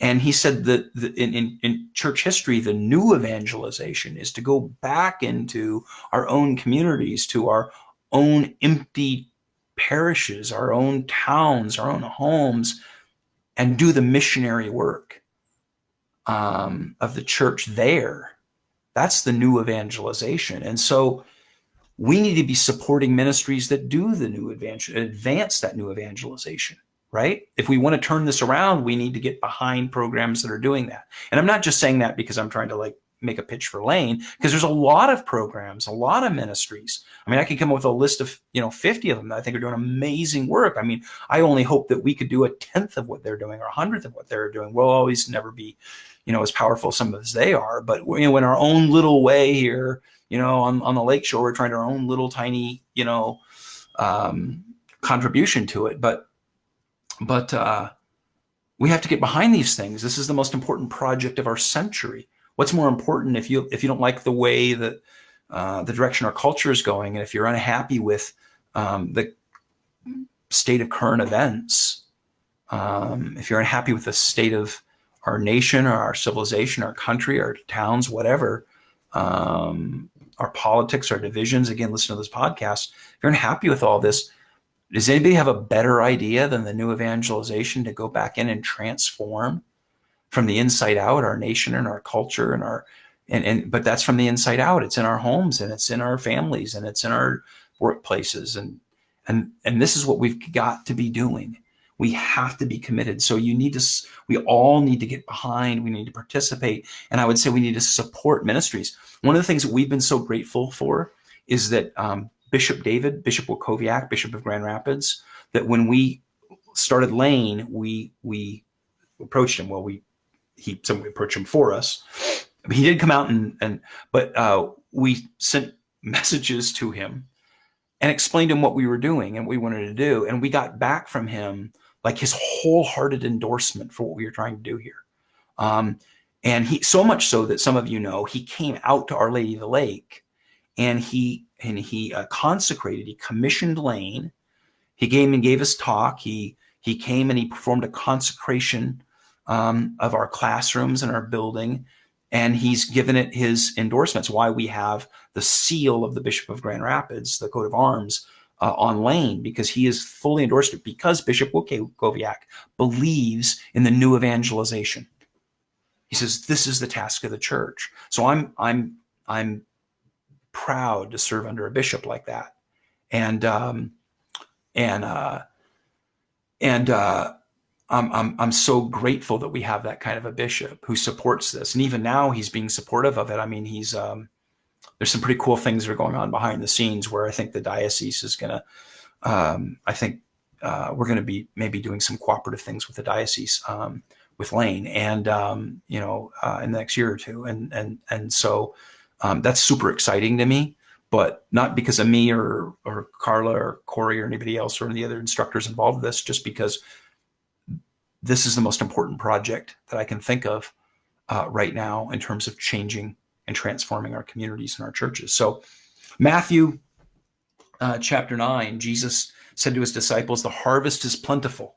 And he said that in church history, the new evangelization is to go back into our own communities, to our own empty parishes, our own towns, our own homes, and do the missionary work of the church there. That's the new evangelization. And so we need to be supporting ministries that do the new advance that new evangelization, right? If we want to turn this around, we need to get behind programs that are doing that. And I'm not just saying that because I'm trying to make a pitch for Lane, because there's a lot of programs, a lot of ministries. I can come up with a list of 50 of them that I think are doing amazing work. I only hope that we could do 1/10 of what they're doing or 100th of what they're doing. We'll always never be as powerful some of as they are, but in our own little way here, on the lakeshore, we're trying our own little tiny contribution to it. But we have to get behind these things. This is the most important project of our century. What's more important if you don't like the way that the direction our culture is going, and if you're unhappy with the state of current events, if you're unhappy with the state of our nation or our civilization, our country, our towns, whatever, our politics, our divisions, again, listen to this podcast. If you're unhappy with all this, does anybody have a better idea than the new evangelization to go back in and transform from the inside out our nation and our culture but that's from the inside out. It's in our homes and it's in our families and it's in our workplaces. And this is what we've got to be doing. We have to be committed. So we all need to get behind. We need to participate. And I would say we need to support ministries. One of the things that we've been so grateful for is that Bishop David, Bishop Wackowiak, Bishop of Grand Rapids, that when we started Lane, we approached him. Well, somebody approached him for us. He did come out but we sent messages to him and explained to him what we were doing and what we wanted to do. And we got back from him like his wholehearted endorsement for what we were trying to do here. And he, so much so that some of you know, he came out to Our Lady of the Lake, and he consecrated, he commissioned Lane. He came and gave his talk. He came and he performed a consecration of our classrooms and our building, and he's given it his endorsements. Why we have the seal of the Bishop of Grand Rapids, the coat of arms, on Lane, because he is fully endorsed it, because Bishop Łukowiak believes in the new evangelization. He says this is the task of the church. So I'm proud to serve under a bishop like that, and I'm so grateful that we have that kind of a bishop who supports this, and even now he's being supportive of it. I mean, he's there's some pretty cool things that are going on behind the scenes where I think the diocese is going to, I think we're going to be maybe doing some cooperative things with the diocese, with Lane, and in the next year or two, and so that's super exciting to me, but not because of me or Carla or Corey or anybody else or any of the other instructors involved with this, just because this is the most important project that I can think of right now in terms of changing and transforming our communities and our churches. So Matthew chapter 9, Jesus said to his disciples, the harvest is plentiful,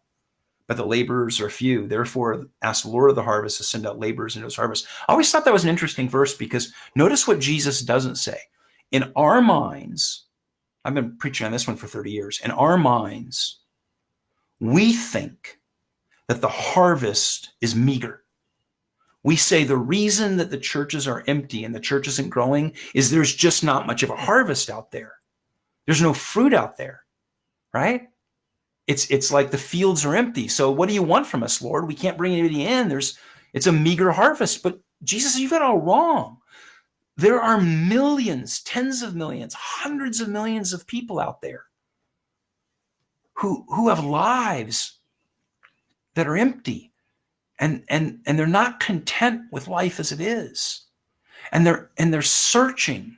but the laborers are few. Therefore, ask the Lord of the harvest to send out laborers into his harvest. I always thought that was an interesting verse, because notice what Jesus doesn't say. In our minds, I've been preaching on this one for 30 years. In our minds, we think that the harvest is meager. We say the reason that the churches are empty and the church isn't growing is there's just not much of a harvest out there. There's no fruit out there, right? It's like the fields are empty. So what do you want from us, Lord? We can't bring anybody in. It's a meager harvest. But Jesus, you've got it all wrong. There are millions, tens of millions, hundreds of millions of people out there who have lives that are empty, and they're not content with life as it is. And they're searching,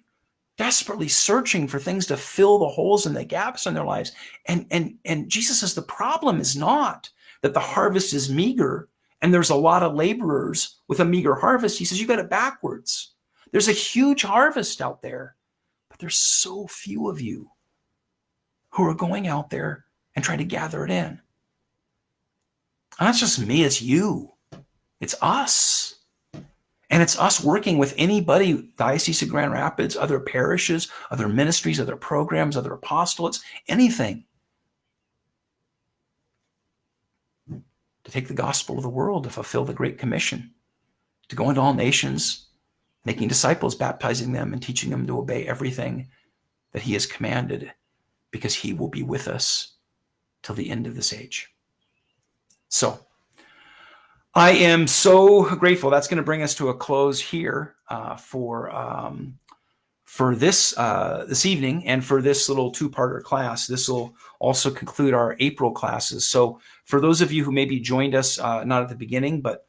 desperately searching for things to fill the holes and the gaps in their lives. And Jesus says the problem is not that the harvest is meager and there's a lot of laborers with a meager harvest. He says you got it backwards. There's a huge harvest out there, but there's so few of you who are going out there and trying to gather it in. And that's just me, it's you. It's us. And it's us working with anybody, Diocese of Grand Rapids, other parishes, other ministries, other programs, other apostolates, anything, to take the gospel of the world, to fulfill the Great Commission, to go into all nations, making disciples, baptizing them, and teaching them to obey everything that he has commanded, because he will be with us till the end of this age. So I am so grateful. That's going to bring us to a close here for this evening, and for this little two-parter class. This will also conclude our April classes. So for those of you who maybe joined us not at the beginning, but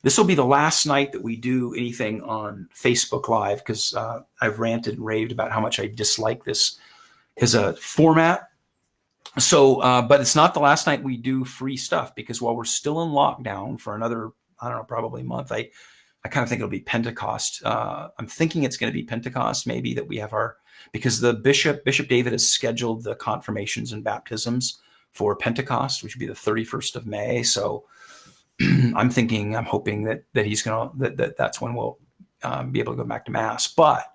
this will be the last night that we do anything on Facebook Live, because I've ranted and raved about how much I dislike this as a format. So, but it's not the last night we do free stuff, because while we're still in lockdown for another, I don't know, probably a month, I kind of think it'll be Pentecost. I'm thinking it's going to be Pentecost, maybe, that we have because the Bishop David has scheduled the confirmations and baptisms for Pentecost, which would be the 31st of May. So I'm hoping that he's going to, that's when we'll be able to go back to Mass. But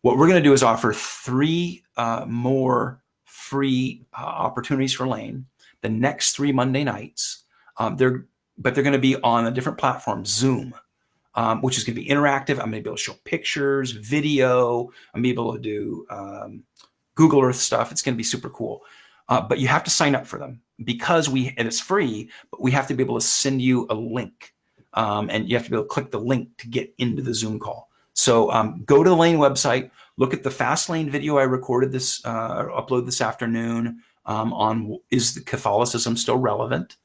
what we're going to do is offer 3 more free opportunities for Lane the next 3 Monday nights. They're going to be on a different platform, Zoom, which is going to be interactive. I'm going to be able to show pictures, video. I'm going to be able to do Google Earth stuff. It's going to be super cool. But you have to sign up for them, because and it's free, but we have to be able to send you a link. And you have to be able to click the link to get into the Zoom call. So go to the Lane website, look at the Fast Lane video I recorded upload this afternoon on Is the Catholicism Still Relevant?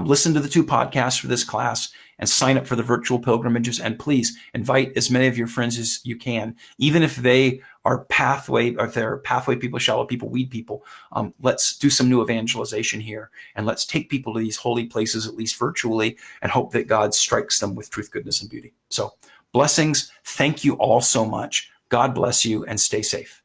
Listen to the 2 podcasts for this class, and sign up for the virtual pilgrimages. And please invite as many of your friends as you can, even if they are pathway, or if they're pathway people, shallow people, weed people. Let's do some new evangelization here, and let's take people to these holy places, at least virtually, and hope that God strikes them with truth, goodness, and beauty. So blessings. Thank you all so much. God bless you, and stay safe.